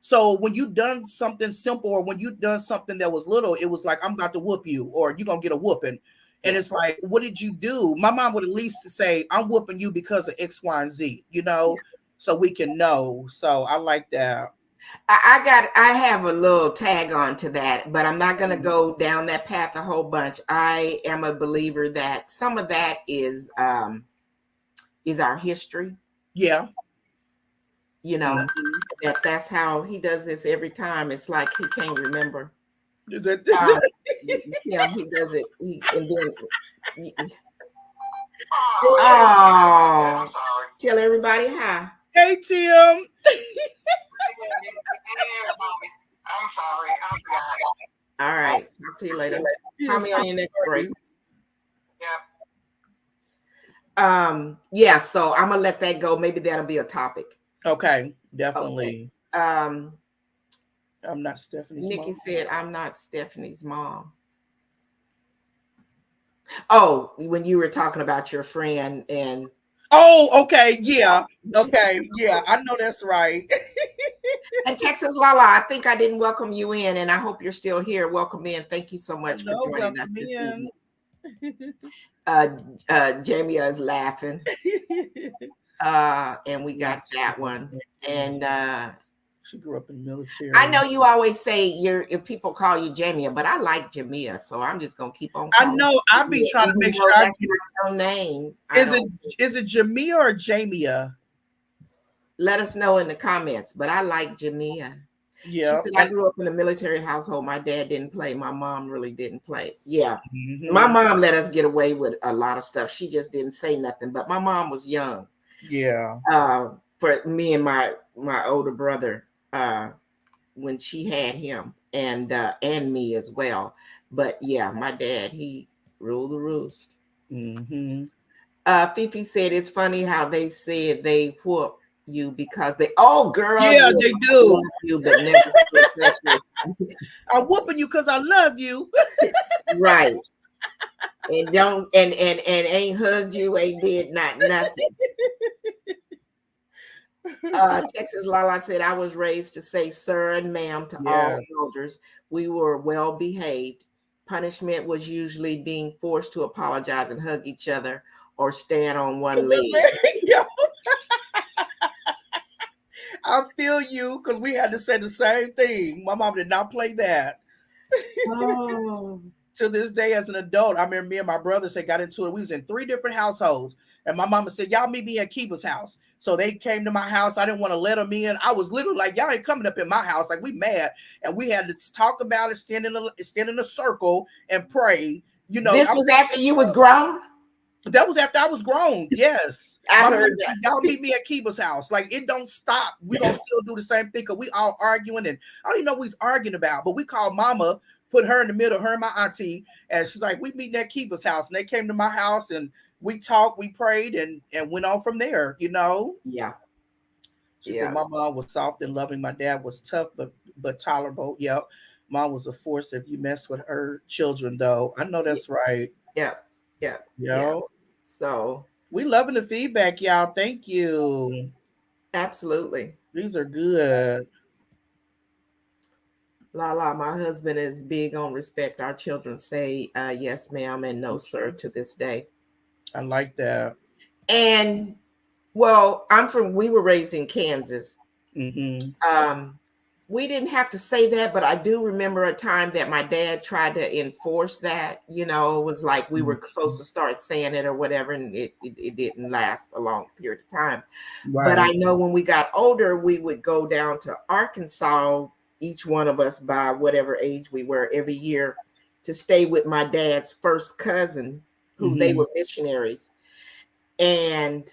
So when you done something simple, or when you done something that was little, it was like, I'm about to whoop you, or you're going to get a whooping. And it's like, what did you do? My mom would at least say, I'm whooping you because of X, Y, and Z, you know, so we can know. So I like that. I have a little tag on to that, but I'm not going to go down that path a whole bunch. I am a believer that some of that is our history. Yeah. You know, that's how he does this every time. It's like he can't remember. Yeah, he does it. Tell everybody hi. Hey, Tim. I'm sorry. All right. Talk to you later. Call me on your next break. Yeah. Yeah, so I'm gonna let that go. Maybe that'll be a topic. Okay, definitely. Okay. I'm not Stephanie's mom. Nikki said, I'm not Stephanie's mom. Oh, when you were talking about your friend and okay, yeah. Okay, yeah, I know that's right. And Texas Lala, I think I didn't welcome you in, and I hope you're still here. Welcome in. Thank you so much for joining us this evening. Jamia is laughing. And we got that one. And she grew up in the military. I know you always say if people call you Jamia, but I like Jamia, so I'm just gonna keep on calling. I know. I've been trying to make sure I get your name. Is it Jamia or Jamia? Let us know in the comments, but I like Jamia. Yeah. She said, I grew up in a military household. My dad didn't play. My mom really didn't play. Yeah. My mom let us get away with a lot of stuff. She just didn't say nothing, but my mom was young. Yeah. For me and my older brother, when she had him, and me as well. But yeah, my dad, he ruled the roost. Fifi said it's funny how they said they whoop you because they girl, yeah, they do you, but never I'm whooping you because I love you. Right. And don't and ain't hugged you, ain't did nothing. Texas Lala said, I was raised to say sir and ma'am to all soldiers. We were well behaved. Punishment was usually being forced to apologize and hug each other or stand on one leg. I feel you, because we had to say the same thing. My mom did not play that. To this day, as an adult, I remember me and my brothers got into it. We was in 3 different households, and my mama said, y'all meet me at Kiba's house. So they came to my house. I didn't want to let them in. I was literally like, y'all ain't coming up in my house. Like, we mad. And we had to talk about it, stand in a circle and pray. You know, this was after you was grown? That was after I was grown. Yes. I My mom heard said, that. y'all meet me at Kiba's house. Like, it don't stop. We gonna still do the same thing because we all arguing, and I don't even know what we's arguing about, but we called mama, put her in the middle, her and my auntie, and she's like, we meeting at Kiba's house. And they came to my house and we talked, we prayed, and went on from there, you know. Yeah. She said my mom was soft and loving. My dad was tough but tolerable. Yep. Mom was a force if you mess with her children, though. I know that's right. Yeah. Yeah. Yeah. Yo. So We loving the feedback, y'all. Thank you. absolutely. These are good. Lala, my husband is big on respect. Our children say yes, ma'am, and no, sir, to this day. I like that. And well, we were raised in Kansas. Mm-hmm. We didn't have to say that, but I do remember a time that my dad tried to enforce that. You know, it was like we were supposed to start saying it or whatever, and it didn't last a long period of time. Right. But I know when we got older, we would go down to Arkansas, each one of us by whatever age we were every year, to stay with my dad's first cousin, who they were missionaries. And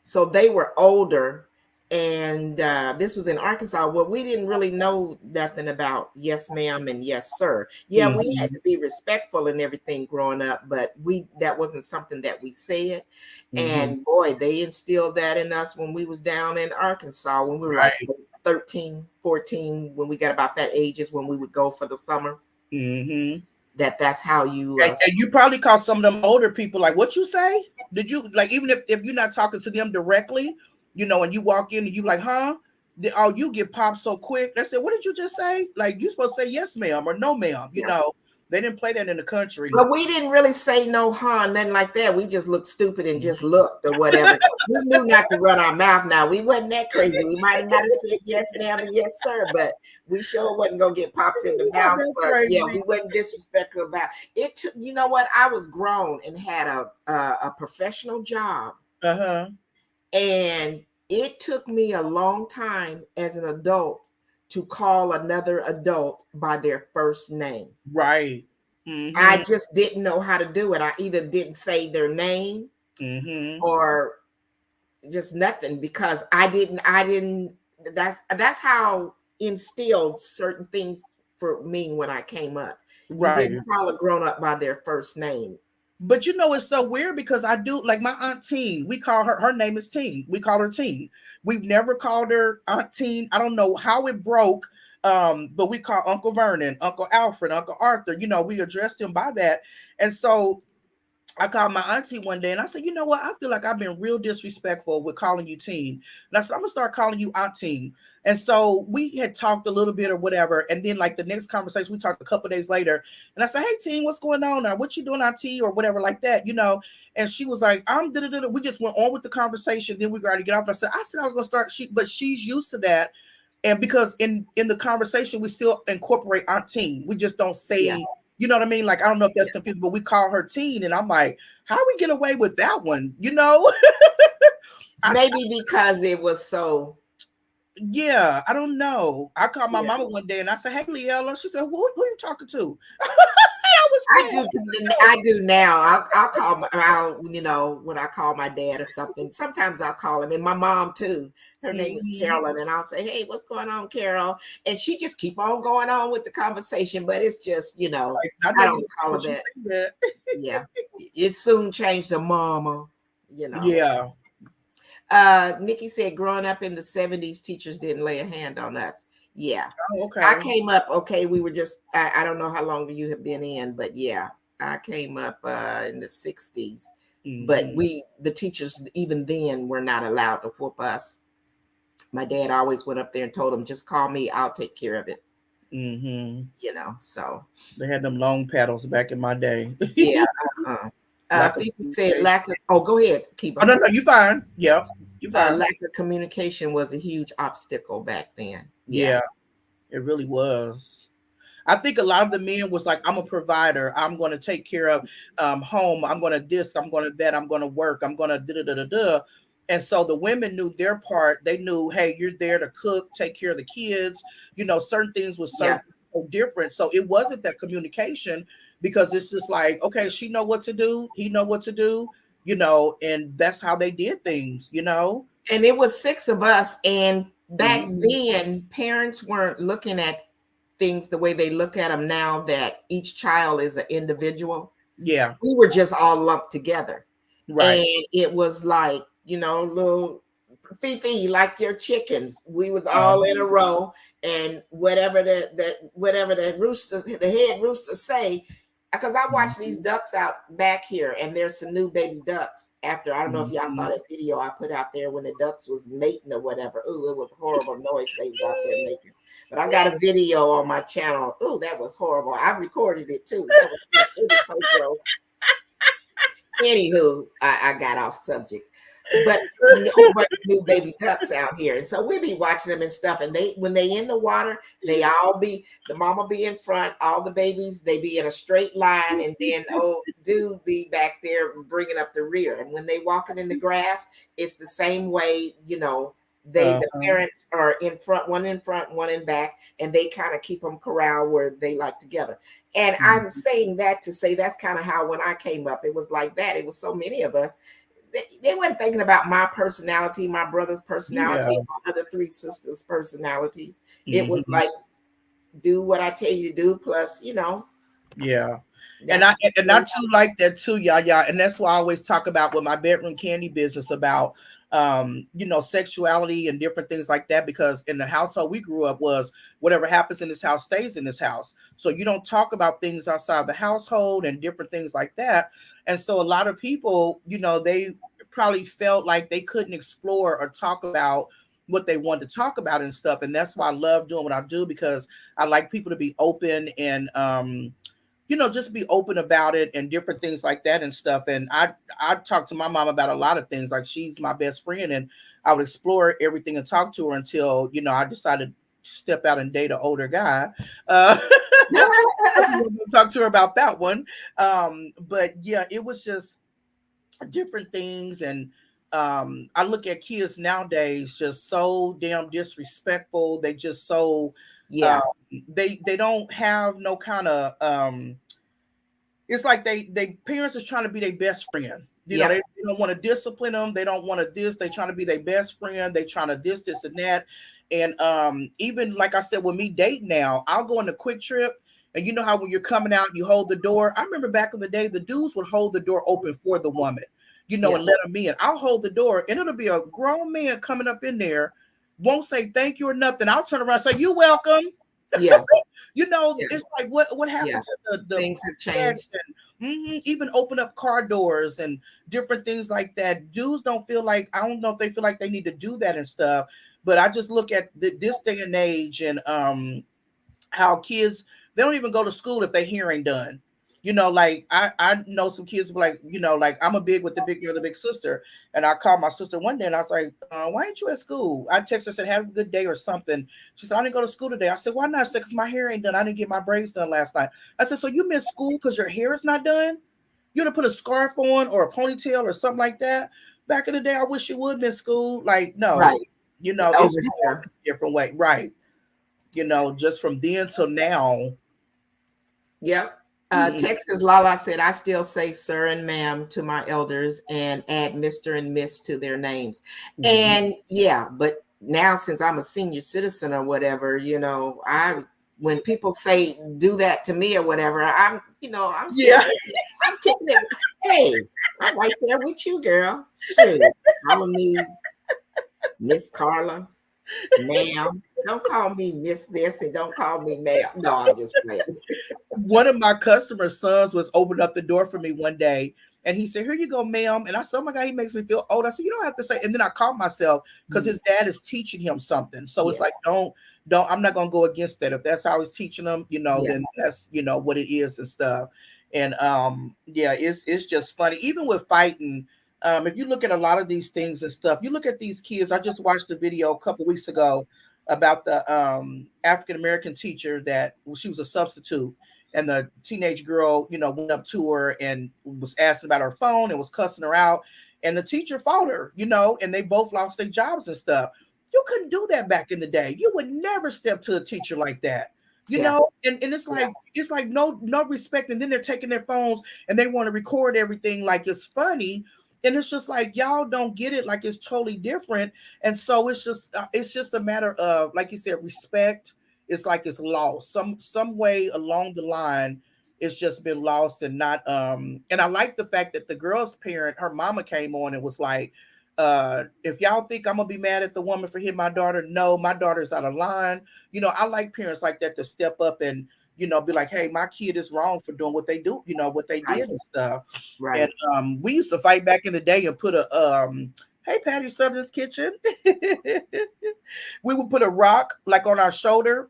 so they were older. And this was in Arkansas. Well, we didn't really know nothing about yes, ma'am, and yes, sir. Yeah, we had to be respectful and everything growing up, but that wasn't something that we said. And boy, they instilled that in us when we was down in Arkansas, when we were like 13, 14, when we got about that age is when we would go for the summer. That's how you and you probably call some of them older people like, what you say? Did you like, even if you're not talking to them directly, you know, and you walk in and you like, huh? You get popped so quick. They said, what did you just say? Like, you supposed to say yes, ma'am, or no, ma'am. You know, they didn't play that in the country. But we didn't really say no, huh, nothing like that. We just looked stupid and just looked or whatever. We knew not to run our mouth now. We wasn't that crazy. We might have not have said yes, ma'am, and yes, sir, but we sure wasn't going to get popped in the mouth. Yeah, we wasn't disrespectful about it. You know what? I was grown and had a professional job. And it took me a long time as an adult to call another adult by their first name. Right. I just didn't know how to do it. I either didn't say their name or just nothing, because I didn't that's how instilled certain things for me when I came up. Right. You didn't call a grown up by their first name. But you know, it's so weird because I do, like my aunt Teen, we call her name is Teen. We call her Teen. We've never called her Aunt Teen. I don't know how it broke. But we call Uncle Vernon, Uncle Alfred, Uncle Arthur, you know, we addressed him by that. And so I called my auntie one day and I said, you know what? I feel like I've been real disrespectful with calling you Teen. And I said, I'm gonna start calling you Aunt Teen. And so we had talked a little bit or whatever. And then like the next conversation, we talked a couple of days later. And I said, hey, Teen, what's going on now? What you doing, Auntie, or whatever like that, you know? And she was like, we just went on with the conversation. Then we got to get off. I said I was going to start. But she's used to that. And because in the conversation, we still incorporate Aunt Teen. We just don't say, you know what I mean? Like, I don't know if that's confusing, but we call her Teen. And I'm like, how we get away with that one? You know? Maybe because it was so. Yeah, I don't know. I called my mama one day and I said, hey, Liella. She said, who are you talking to? I do now. I'll call you know, when I call my dad or something. Sometimes I'll call him, and my mom too. Her name is Carolyn, and I'll say, hey, what's going on, Carol? And she just keep on going on with the conversation, but it's just, you know, I don't call her that. Yeah. It soon changed to mama, you know. Yeah. Nikki said growing up in the 70s, teachers didn't lay a hand on us. Yeah. Oh, okay. I came up, we were just, I don't know how long you have been in, but yeah, I came up in the 60s. But the teachers, even then, were not allowed to whoop us. My dad always went up there and told them, just call me, I'll take care of it. You know, so. They had them long paddles back in my day. Yeah. People said lack of, go ahead. Keep on. Oh, no, you fine. Yeah, you fine. Lack of communication was a huge obstacle back then. Yeah, it really was. I think a lot of the men was like, I'm a provider. I'm going to take care of home. I'm going to this. I'm going to that. I'm going to work. I'm going to da-da-da-da-da. And so the women knew their part. They knew, hey, you're there to cook, take care of the kids. You know, certain things was so different. So it wasn't that communication, because it's just like, okay, she know what to do. He know what to do. and that's how they did things. And it was 6 of us. And back Mhm. then, parents weren't looking at things the way they look at them now, that each child is an individual. Yeah, We were just all lumped together. right. And it was like, little Fifi, like your chickens. We was all in a Um, row, and whatever the rooster, the head rooster say, because I watch these ducks out back here, and there's some new baby ducks. After, I don't know if y'all saw that video I put out there when the ducks was mating or whatever. Ooh, it was horrible noise they was out there making. But I got a video on my channel. Ooh, that was horrible. I recorded it too. That was it was so gross. Anywho, I got off subject. But a whole bunch of new baby ducks out here. And so we be watching them and stuff. And when they in the water, the mama be in front, all the babies, they be in a straight line, and then old dude be back there bringing up the rear. And when they walking in the grass, it's the same way, the parents are in front, one in back, and they kind of keep them corral where they like together. And I'm saying that to say that's kind of how when I came up, it was like that. It was so many of us. They weren't thinking about my personality, my brother's personality, Yeah. my other 3 sisters' personalities. It was like, do what I tell you to do, plus, Yeah. And I too like that too, y'all. And that's why I always talk about with my bedroom candy business about sexuality and different things like that, because in the household we grew up was whatever happens in this house stays in this house. So you don't talk about things outside the household and different things like that. And so a lot of people, they probably felt like they couldn't explore or talk about what they wanted to talk about and stuff. And that's why I love doing what I do, because I like people to be open and just be open about it and different things like that and stuff. And I talk to my mom about a lot of things. Like, she's my best friend, and I would explore everything and talk to her until, I decided to step out and date an older guy. Talk to her about that one. But yeah, it was just different things. And I look at kids nowadays just so damn disrespectful. They just so they don't have no kind of it's like they parents is trying to be their best friend. They don't want to discipline them. They don't want to this. They trying to be their best friend. They trying to this and that. And even like I said, with me dating now, I'll go on a quick trip. And you know how when you're coming out, you hold the door. I remember back in the day, the dudes would hold the door open for the woman, and let them in. I'll hold the door, and it'll be a grown man coming up in there, won't say thank you or nothing. I'll turn around and say, "You welcome." Yeah. It's like what happened to the things have changed. And, even open up car doors and different things like that. Dudes don't feel like, I don't know if they feel like they need to do that and stuff. But I just look at this day and age, and how kids, they don't even go to school if their hair ain't done. Like I know some kids like, like I'm a big with the big girl, the big sister. And I called my sister one day and I was like, why ain't you at school? I texted her, said, have a good day or something. She said, I didn't go to school today. I said, why not? I said, because my hair ain't done. I didn't get my braids done last night. I said, so you missed school because your hair is not done? You would have put a scarf on or a ponytail or something like that. Back in the day, I wish you would miss school. Like, no, right. It's a different way. Right. Just from then till now. Yep. Texas Lala said, I still say sir and ma'am to my elders and add Mr. and Miss to their names. And but now since I'm a senior citizen or whatever, when people say do that to me or whatever, I'm still, I'm kicking it. Hey, I'm right there with you, girl. Shoot, I'm gonna need Miss Carla, ma'am. Don't call me Miss this and don't call me ma'am. No, I'm just playing. One of my customers' sons was opening up the door for me one day, and he said, here you go, ma'am. And I said, oh my God, he makes me feel old. I said, you don't have to say. And then I called myself because his dad is teaching him something. So it's like, don't, I'm not going to go against that. If that's how he's teaching them, then that's, what it is and stuff. And it's just funny. Even with fighting, if you look at a lot of these things and stuff, you look at these kids. I just watched a video a couple weeks ago about the African-American teacher that she was a substitute. And the teenage girl, went up to her and was asking about her phone and was cussing her out. And the teacher fought her, and they both lost their jobs and stuff. You couldn't do that back in the day. You would never step to a teacher like that, and it's like no respect. And then they're taking their phones and they want to record everything like it's funny. And it's just like y'all don't get it, like it's totally different. And so it's just a matter of, like you said, respect. It's like it's lost some way along the line. It's just been lost and not and I like the fact that the girl's parent, her mama, came on and was like, if y'all think I'm gonna be mad at the woman for hitting my daughter, no, my daughter's out of line. You know, I like parents like that to step up and, you know, be like, hey, my kid is wrong for doing what they do, you know, what they did and stuff. And Right. we used to fight back in the day and put a hey Patty Southern's Kitchen. We would put a rock like on our shoulder,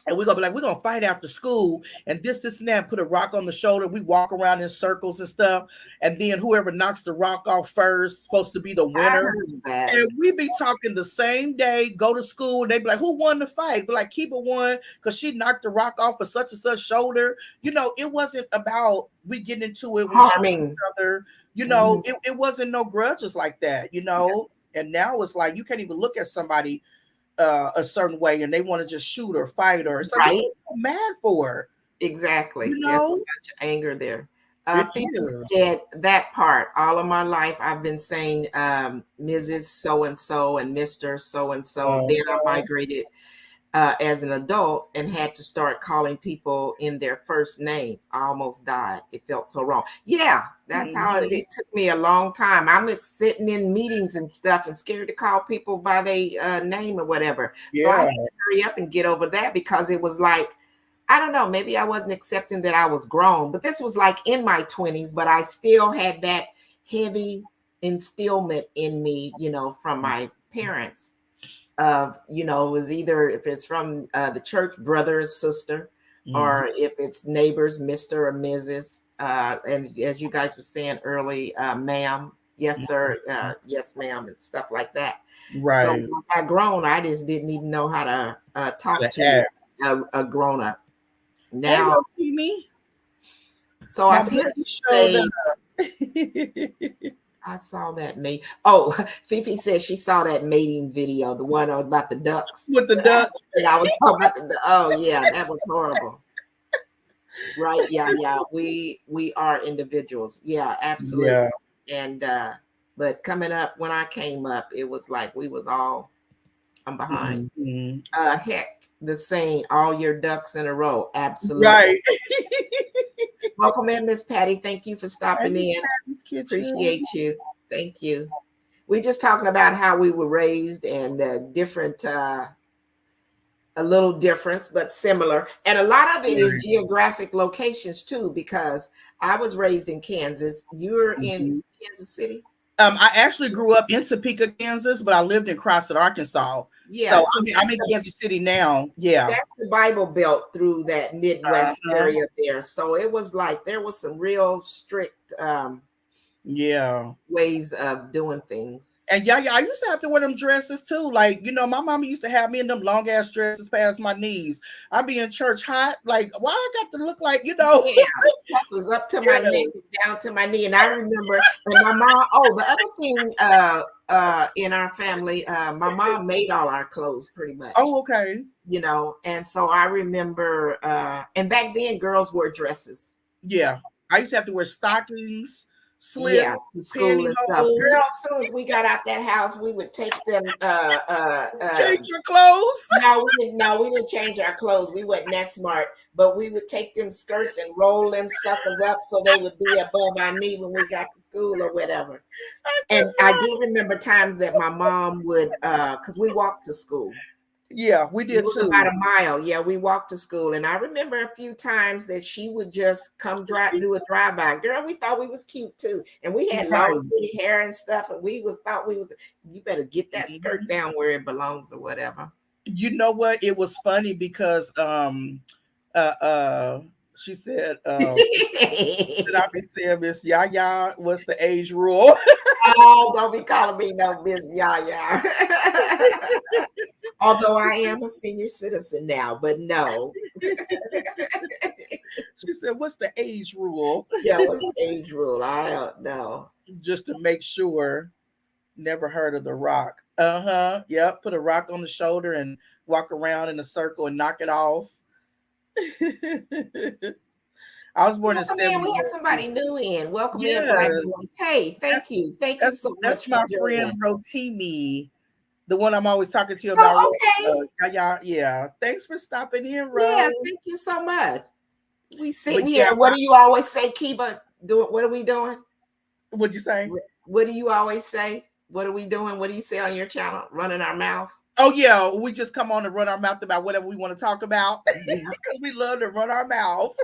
and we're gonna be like, we're gonna fight after school, and this and that, put a rock on the shoulder. We walk around in circles and stuff, and then whoever knocks the rock off first supposed to be the I winner. heard that. And we be talking the same day, go to school, and they be like, who won the fight? Be like, Keeper won because she knocked the rock off of such and such shoulder. You know, it wasn't about we getting into it, we shoot Harming. each other. You know, it wasn't no grudges like that, you know. And now it's like you can't even look at somebody a certain way and they want to just shoot or fight, or it's like, what are Right. you so mad for? Exactly. You There's so know? much anger there. It Fifi is. said that part. All of my life, I've been saying Mrs. So and so and Mr. So and so. Then I migrated as an adult and had to start calling people in their first name. I almost died. It felt so wrong. Yeah, that's how it took me a long time. I'm sitting in meetings and stuff and scared to call people by their name or whatever. So I had to hurry up and get over that because it was like, I don't know, maybe I wasn't accepting that I was grown, but this was like in my 20s, but I still had that heavy instillment in me, you know, from my parents of, you know, it was either if it's from the church, brother or sister, or if it's neighbors, Mr. or Mrs. And as you guys were saying early, ma'am, yes, sir, yes, ma'am, and stuff like that. Right. So when I got grown, I just didn't even know how to talk to a grown up. Now, me. so I hear you say, I saw that mate. Oh, Fifi said she saw that mating video, the one about the ducks. With the ducks. And I was talking about oh yeah, that was horrible. Right. Yeah. We are individuals. Yeah, absolutely. Yeah. And but coming up, when I came up, it was like we was all, I'm behind. Heck, the saying, all your ducks in a row. Absolutely. Right. Welcome in, Miss Patty. Thank you for stopping in. Appreciate you. Thank you. We're just talking about how we were raised and different, a little difference, but similar. And a lot of it is geographic locations too, because I was raised in Kansas. You're in Kansas City? I actually grew up in Topeka, Kansas, but I lived in Crossett, Arkansas. Yeah, so I'm in Kansas City now. Yeah, that's the Bible Belt through that Midwest area there. So it was like there was some real strict ways of doing things. And I used to have to wear them dresses too. Like, you know, my mama used to have me in them long ass dresses past my knees. I'd be in church hot. Like, why I got to look like, you know? Yeah, that was up to my knee, down to my knee. And I remember when my mom, the other thing in our family, my mom made all our clothes pretty much. Oh, okay. You know, and so I remember, and back then girls wore dresses. Yeah. I used to have to wear stockings, slips, school and stuff. Girl, as soon as we got out that house, we would take them change your clothes. No, we didn't change our clothes. We wasn't that smart, but we would take them skirts and roll them suckers up so they would be above our knee when we got to school or whatever. And I do remember times that my mom would, because we walked to school. Yeah, we did too. About a mile. Yeah, we walked to school. And I remember a few times that she would just come do a drive-by. Girl, we thought we was cute too. And we had long pretty hair and stuff. And we thought you better get that skirt down where it belongs or whatever. You know what? It was funny because she said did I be saying Miss Yaya, what's the age rule? Oh, don't be calling me no Miss Yaya. Although I am a senior citizen now, but no. She said, what's the age rule? Yeah, what's the age rule? I don't know. Just to make sure. Never heard of the rock. Yep. Put a rock on the shoulder and walk around in a circle and knock it off. I was born in Welcome in. We have 71. somebody new in. Welcome in, Black Yes, Boys. Hey, thank that's you. Thank you that's so that's much for my friend joining. Rotimi, the one I'm always talking to you about. Oh, okay. Yeah. Thanks for stopping in, Yeah, Ro. thank you so much. We But sitting yeah, here. What do you always say, Kiba? What are we doing? what'd you say? What do you always say? What are we doing? What do you say on your channel? Running our mouth? Oh yeah, we just come on and run our mouth about whatever we want to talk about Yeah. because we love to run our mouth.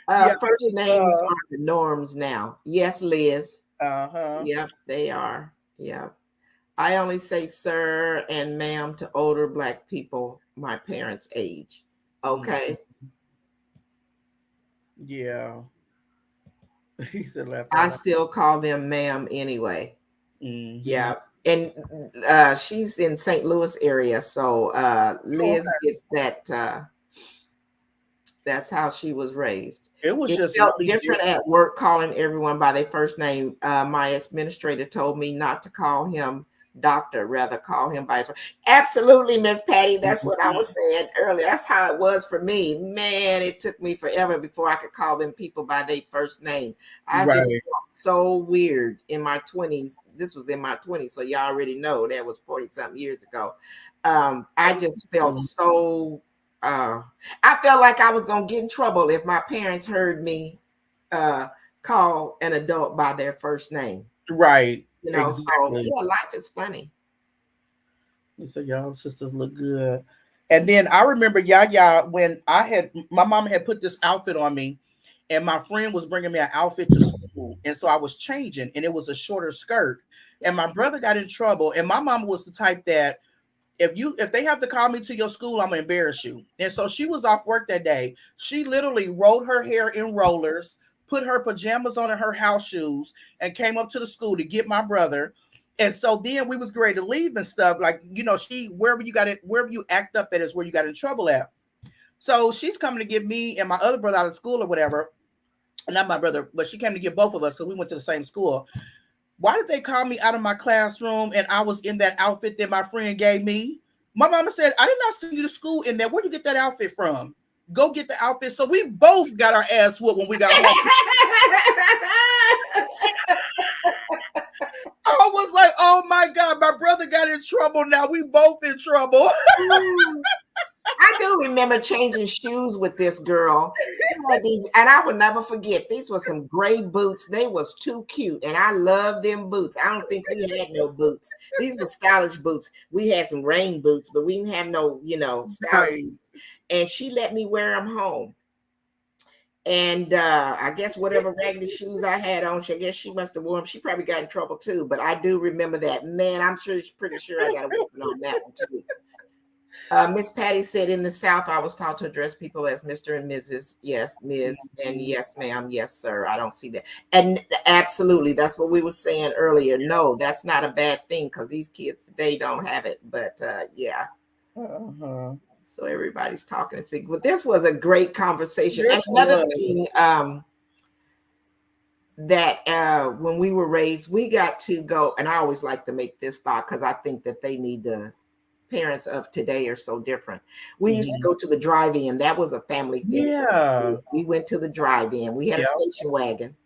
Yeah, it First was names are the norms now. Yes, Liz. uh-huh. Yep, they are. Yep. I only say sir and ma'am to older Black people my parents' age. Okay. Yeah. He said laugh I out loud. still call them ma'am anyway. Mhm. Yeah. And she's in St. Louis area. So Oh, Liz okay. gets that. That's how she was raised. It was It just felt really different different. at work calling everyone by their first name. My administrator told me not to call him doctor, rather call him by his first. Absolutely, Miss Patty. That's what I was saying earlier. That's how it was for me. Man, it took me forever before I could call them people by their first name. I just Right. felt so weird in my 20s. This was in my 20s, so y'all already know that was 40 something years ago. I just felt so I felt like I was gonna get in trouble if my parents heard me uh, call an adult by their first name. Right. You know, so Exactly. yeah, life is funny. So y'all sisters look good. And then I remember Yaya when my mom had put this outfit on me, and my friend was bringing me an outfit to school, and so I was changing, and it was a shorter skirt, and my brother got in trouble, and my mom was the type that if they have to call me to your school, I'm gonna embarrass you. And so she was off work that day. She literally rolled her hair in rollers, put her pajamas on and her house shoes, and came up to the school to get my brother. And so then we was ready to leave and stuff. Like, she wherever you got it, wherever you act up at is where you got in trouble at. So she's coming to get me and my other brother out of school or whatever. Not my brother, but she came to get both of us because we went to the same school. Why did they call me out of my classroom and I was in that outfit that my friend gave me? My mama said, I did not send you to school in there. Where'd you get that outfit from? Go get the outfit. So we both got our ass whooped when we got home. I was like, oh my God, my brother got in trouble. Now we both in trouble. I do remember changing shoes with this girl. These, and I would never forget. These were some gray boots. They was too cute, and I love them boots. I don't think we had no boots. These were stylish boots. We had some rain boots, but we didn't have no, stylish. Right. And she let me wear them home. And I guess whatever raggedy shoes I had on, I guess she must have worn them. She probably got in trouble too. But I do remember that. Man, I'm pretty sure I got a whooping on that one too. Miss Patty said in the South, I was taught to address people as Mr. and Mrs. Yes, Ms. And yes, ma'am. Yes, sir. I don't see that. And absolutely, that's what we were saying earlier. No, that's not a bad thing because these kids today don't have it. But yeah. Uh-huh. So everybody's talking and speaking. But this was a great conversation. Yes, And another it thing that when we were raised, we got to go, and I always like to make this thought because I think that they need to. Parents of today are so different. We used to go to the drive-in. That was a family thing. Yeah. We went to the drive-in. We had a Yep. station wagon.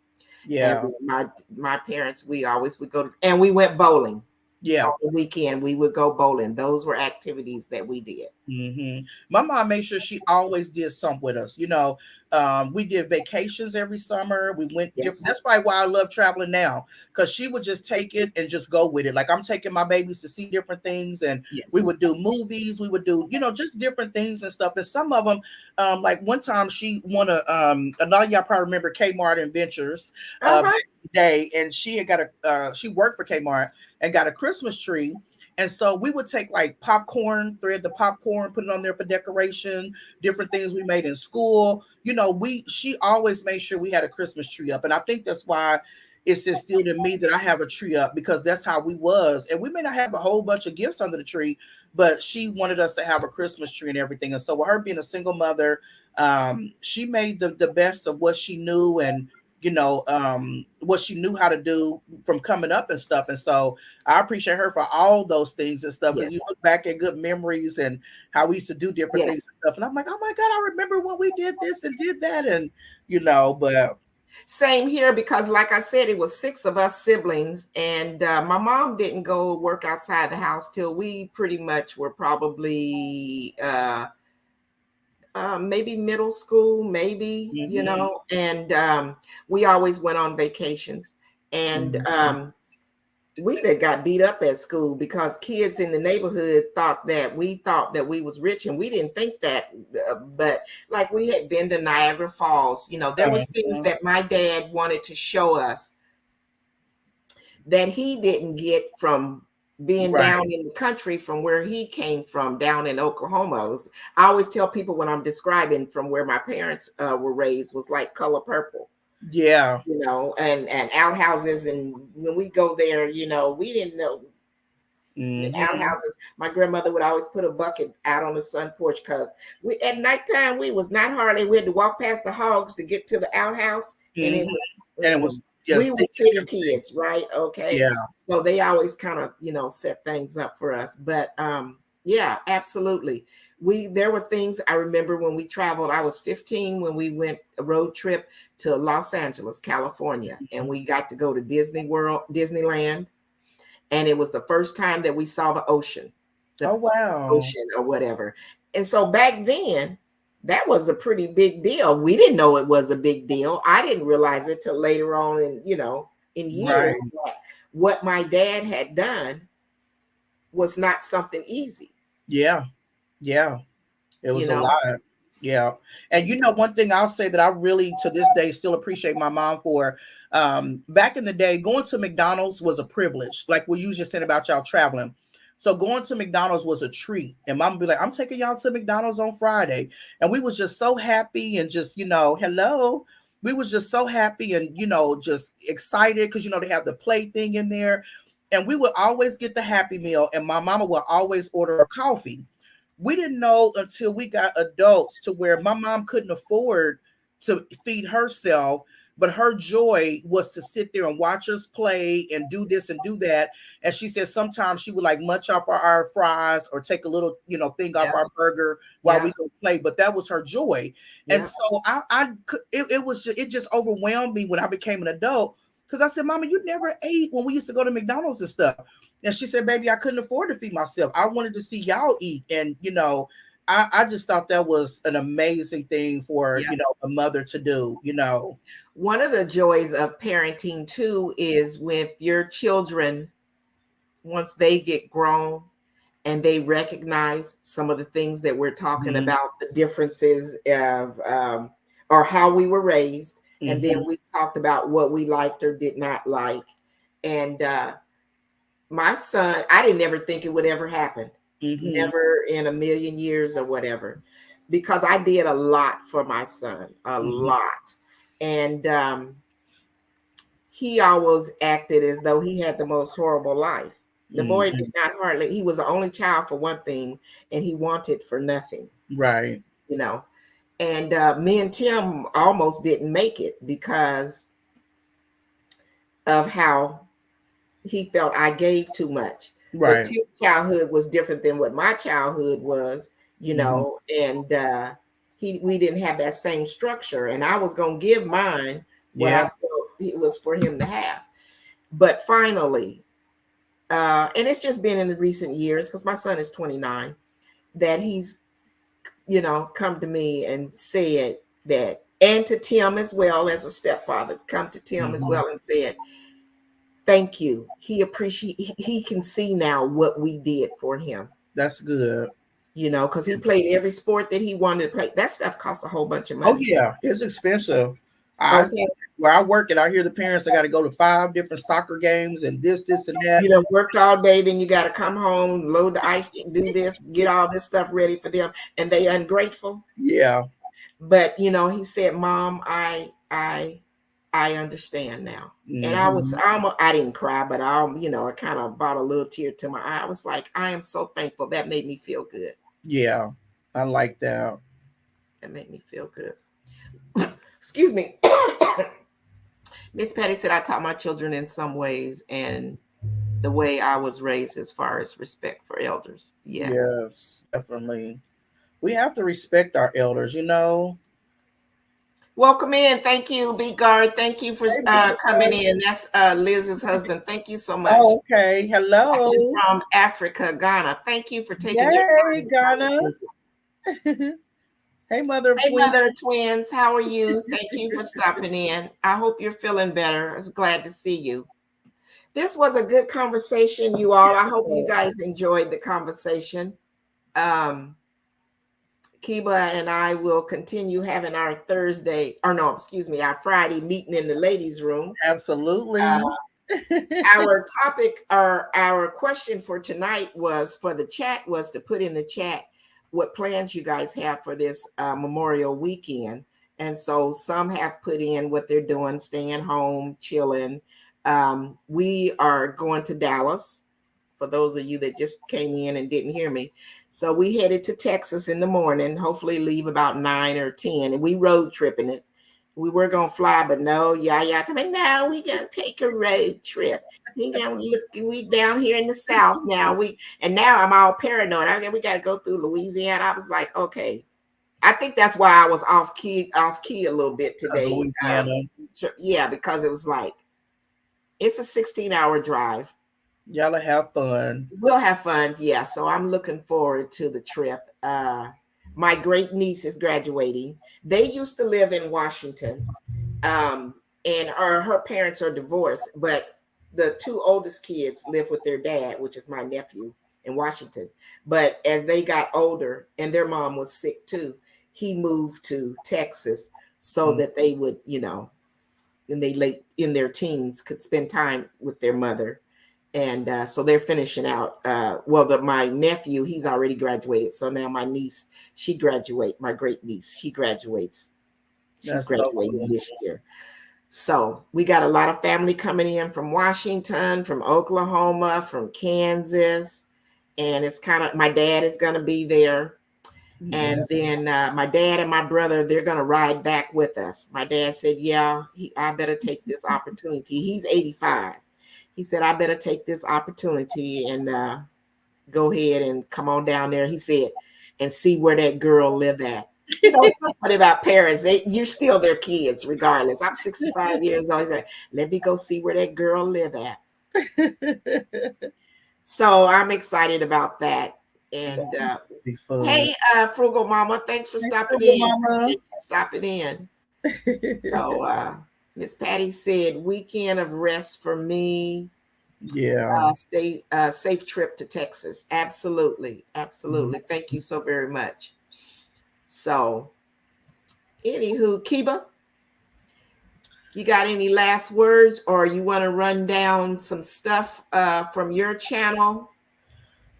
Yeah. And my parents, we always would go to, and we went bowling. Yeah. On the weekend, we would go bowling. Those were activities that we did. Mm-hmm. My mom made sure she always did something with us. We did vacations every summer. We went Yes. different. That's probably why I love traveling now, because she would just take it and just go with it. Like I'm taking my babies to see different things, and Yes. we would do movies. We would do, just different things and stuff. And some of them, like one time she won a lot of y'all probably remember Kmart Adventures back in the day, and she had got she worked for Kmart and got a Christmas tree. And so we would take like popcorn, thread the popcorn, put it on there for decoration, different things we made in school. She always made sure we had a Christmas tree up. And I think that's why it's instilled in me that I have a tree up, because that's how we was. And we may not have a whole bunch of gifts under the tree, but she wanted us to have a Christmas tree and everything. And so with her being a single mother, she made the best of what she knew. And what she knew how to do from coming up and stuff. And so I appreciate her for all those things and stuff. Because Yes. you look back at good memories and how we used to do different Yes. things and stuff. And I'm like, oh my God, I remember when we did this and did that. And, but Same here, because like I said, it was 6 of us siblings, and my mom didn't go work outside the house till we pretty much were probably maybe middle school, maybe, and we always went on vacations. And we got beat up at school because kids in the neighborhood thought that we was rich, and we didn't think that. But like, we had been to Niagara Falls, there was things that my dad wanted to show us that he didn't get from being down in the country, from where he came from down in Oklahoma. I always tell people when I'm describing from where my parents were raised, was like color purple. Yeah. And outhouses. And when we go there, we didn't know the outhouses. My grandmother would always put a bucket out on the sun porch, because at nighttime we was not hardly, we had to walk past the hogs to get to the outhouse. And it was we were city kids, right? Okay. Yeah. So they always kind of, set things up for us. But yeah, absolutely. There were things I remember when we traveled. I was 15 when we went a road trip to Los Angeles, California, and we got to go to Disneyland. And it was the first time that we saw the ocean. Ocean or whatever. And so back then, that was a pretty big deal. We didn't know it was a big deal. I didn't realize it till later on in years. That what my dad had done was not something easy. Yeah. It was a lot. Yeah. And one thing I'll say that I really to this day still appreciate my mom for, back in the day, going to McDonald's was a privilege. Like what you just said about y'all traveling. So going to McDonald's was a treat. And mom would be like, I'm taking y'all to McDonald's on Friday. And we was just so happy and just, hello. We was just so happy and, just excited because, they have the play thing in there. And we would always get the Happy Meal. And my mama would always order a coffee. We didn't know until we got adults to where my mom couldn't afford to feed herself, but her joy was to sit there and watch us play and do this and do that. And she said sometimes she would like munch off our fries or take a little, thing off our burger while we go play. But that was her joy. And so it just overwhelmed me when I became an adult, because I said, Mama, you never ate when we used to go to McDonald's and stuff. And she said, baby, I couldn't afford to feed myself. I wanted to see y'all eat. And, I just thought that was an amazing thing for, a mother to do, One of the joys of parenting too is with your children, once they get grown and they recognize some of the things that we're talking about, the differences of, or how we were raised. And then we talked about what we liked or did not like. And, my son, I didn't ever think it would ever happen. Never in a million years or whatever, because I did a lot for my son, a lot. And he always acted as though he had the most horrible life. The boy did not hardly, he was the only child for one thing, and he wanted for nothing. Right. And me and Tim almost didn't make it because of how he felt I gave too much. Right. But Tim's childhood was different than what my childhood was, and we didn't have that same structure. And I was going to give mine what I felt it was for him to have. But finally, and it's just been in the recent years, because my son is 29, that he's, come to me and said that, and to Tim as well as a stepfather, come to Tim as well and said, thank you. He can see now what we did for him. That's good. Because he played every sport that he wanted to play. That stuff costs a whole bunch of money. Oh yeah, it's expensive. Where I work and I hear the parents, I got to go to 5 different soccer games and this and that. Worked all day, then you got to come home, load the ice, do this, get all this stuff ready for them, and they ungrateful. Yeah. But he said, Mom, I understand now. And I didn't cry, but I kind of brought a little tear to my eye. I was like, I am so thankful. That made me feel good. Yeah, I like that. That made me feel good. Excuse me. Miss Patty said I taught my children in some ways and the way I was raised as far as respect for elders. Yes. Yes, definitely. We have to respect our elders, you know. Welcome in. Thank you, B Guard. Thank you for Hey, Big coming Guy. in. That's Liz's husband. Thank you so much. Oh, okay. Watching Hello. from Africa, Ghana. Thank you for taking your Yay, time. Ghana. Hey, mother of Hey, twins. Mother of Twins. How are you? Thank you for stopping in. I hope you're feeling better. I was glad to see you. This was a good conversation, you all. I hope you guys enjoyed the conversation. Um, Kiba and I will continue having our Thursday, or no, excuse me, our Friday meeting in the ladies' room. Absolutely. Our topic or our question for tonight was for the chat was to put in the chat what plans you guys have for this Memorial weekend. And so some have put in what they're doing, staying home, chilling. We are going to Dallas for those of you that just came in and didn't hear me. So we headed to Texas in the morning, hopefully leave about 9 or 10, and we road tripping it. We were gonna fly, but no, yeah, told me, no, we gonna take a road trip. We gonna look, we down here in the South now. And now I'm all paranoid. We gotta go through Louisiana. I was like, okay. I think that's why I was off key a little bit today. Louisiana. Yeah, because it was like it's a 16-hour drive. Y'all have fun. We'll have fun, yeah. So I'm looking forward to the trip. My great niece is graduating. They used to live in Washington, and her parents are divorced, but the two oldest kids live with their dad, which is my nephew in Washington. But as they got older and their mom was sick too, he moved to Texas so that they would, when they late in their teens could spend time with their mother. And so they're finishing out. My nephew, he's already graduated. So now my niece, my great niece, she graduates. She's graduating this year. So we got a lot of family coming in from Washington, from Oklahoma, from Kansas. And it's kind of, my dad is going to be there. And then my dad and my brother, they're going to ride back with us. My dad said, yeah, I better take this opportunity. He's 85. He said, I better take this opportunity and go ahead and come on down there. He said, and see where that girl live at. Something about parents, you're still their kids regardless. I'm 65 years old. He's like, let me go see where that girl live at. So I'm excited about that. And hey, Frugal Mama, thanks for stopping in. So Miss Patty said, weekend of rest for me. Yeah. Stay safe trip to Texas. Absolutely. Thank you so very much. So, anywho, Kiba, you got any last words, or you want to run down some stuff from your channel?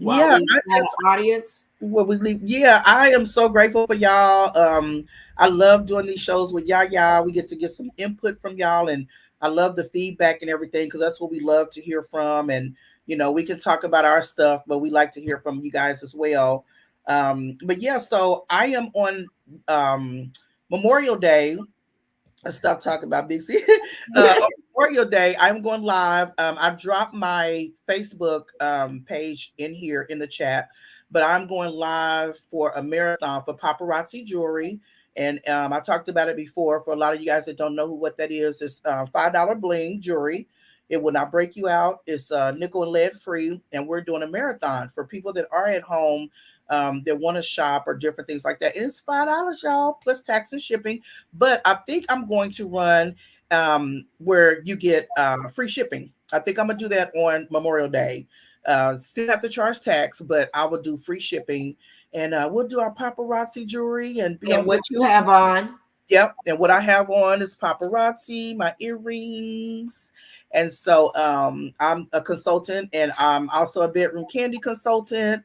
Audience. I am so grateful for y'all. I love doing these shows with y'all. We get to get some input from y'all, and I love the feedback and everything because that's what we love to hear from. And we can talk about our stuff, but we like to hear from you guys as well. But yeah, so I am on Memorial Day. I stopped talking about Big C. Memorial Day, I'm going live. I dropped my Facebook page in here in the chat, but I'm going live for a marathon for paparazzi jewelry. And I talked about it before. For a lot of you guys that don't know what that is, it's $5 bling jewelry. It will not break you out. It's nickel and lead free. And we're doing a marathon for people that are at home that want to shop or different things like that. And it's $5, y'all, plus tax and shipping. But I think I'm going to run where you get free shipping. I think I'm gonna do that on Memorial Day. Still have to charge tax, but I will do free shipping, and we'll do our paparazzi jewelry and what you have on. Yep, and what I have on is paparazzi, my earrings, and so I'm a consultant, and I'm also a bedroom candy consultant.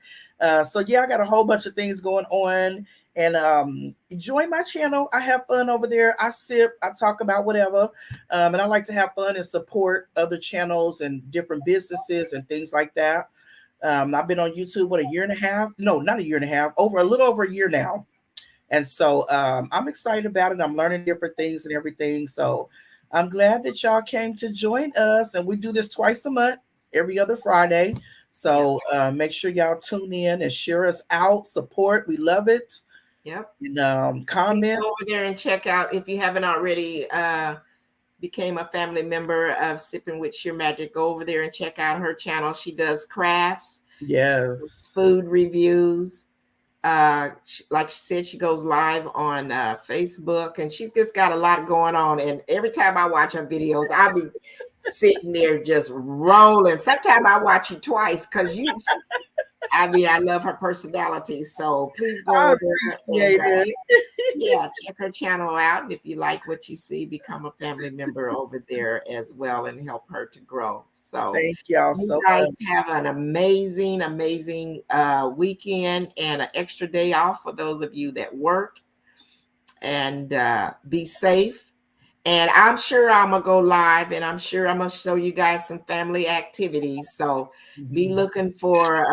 So yeah, I got a whole bunch of things going on. And join my channel. I have fun over there. I sip, I talk about whatever. And I like to have fun and support other channels and different businesses and things like that. I've been on YouTube, a year and a half? No, not a year and a half, a little over a year now. And so I'm excited about it. I'm learning different things and everything. So I'm glad that y'all came to join us, and we do this twice a month, every other Friday. So make sure y'all tune in and share us out, support. We love it. Yep. And Please comment. go over there and check out, if you haven't already became a family member of Sipping with Shearmajik, go over there and check out her channel. She does crafts, Yes. food reviews. Like she said, she goes live on Facebook, and she's just got a lot going on. And every time I watch her videos, I'll be sitting there just rolling. Sometimes I watch you twice because I love her personality. So please go I over there appreciate and it. check her channel out. And if you like what you see, become a family member over there as well and help her to grow. So Thank y'all you so guys much. have an amazing weekend and an extra day off for those of you that work. And be safe. And I'm sure I'm gonna go live, and I'm sure I'm gonna show you guys some family activities. So be looking for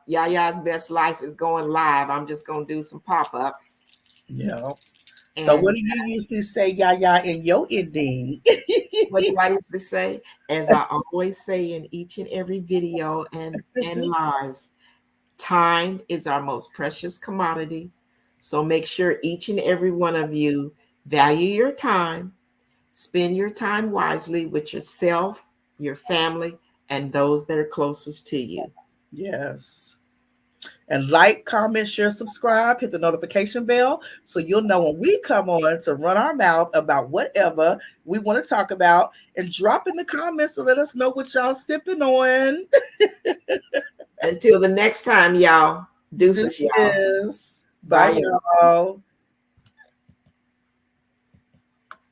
Yaya's Best Life is going live. I'm just gonna do some pop-ups. Yeah. And So what do you usually say, Yaya, in your ending? what do I usually say? As I always say in each and every video and lives, time is our most precious commodity. So make sure each and every one of you value your time. Spend your time wisely with yourself, your family, and those that are closest to you. Yes. And like, comment, share, subscribe, hit the notification bell so you'll know when we come on to run our mouth about whatever we want to talk about. And drop in the comments to let us know what y'all sipping on. Until the next time, y'all. Deuces, y'all. Deuces. Bye, Bye, y'all. y'all.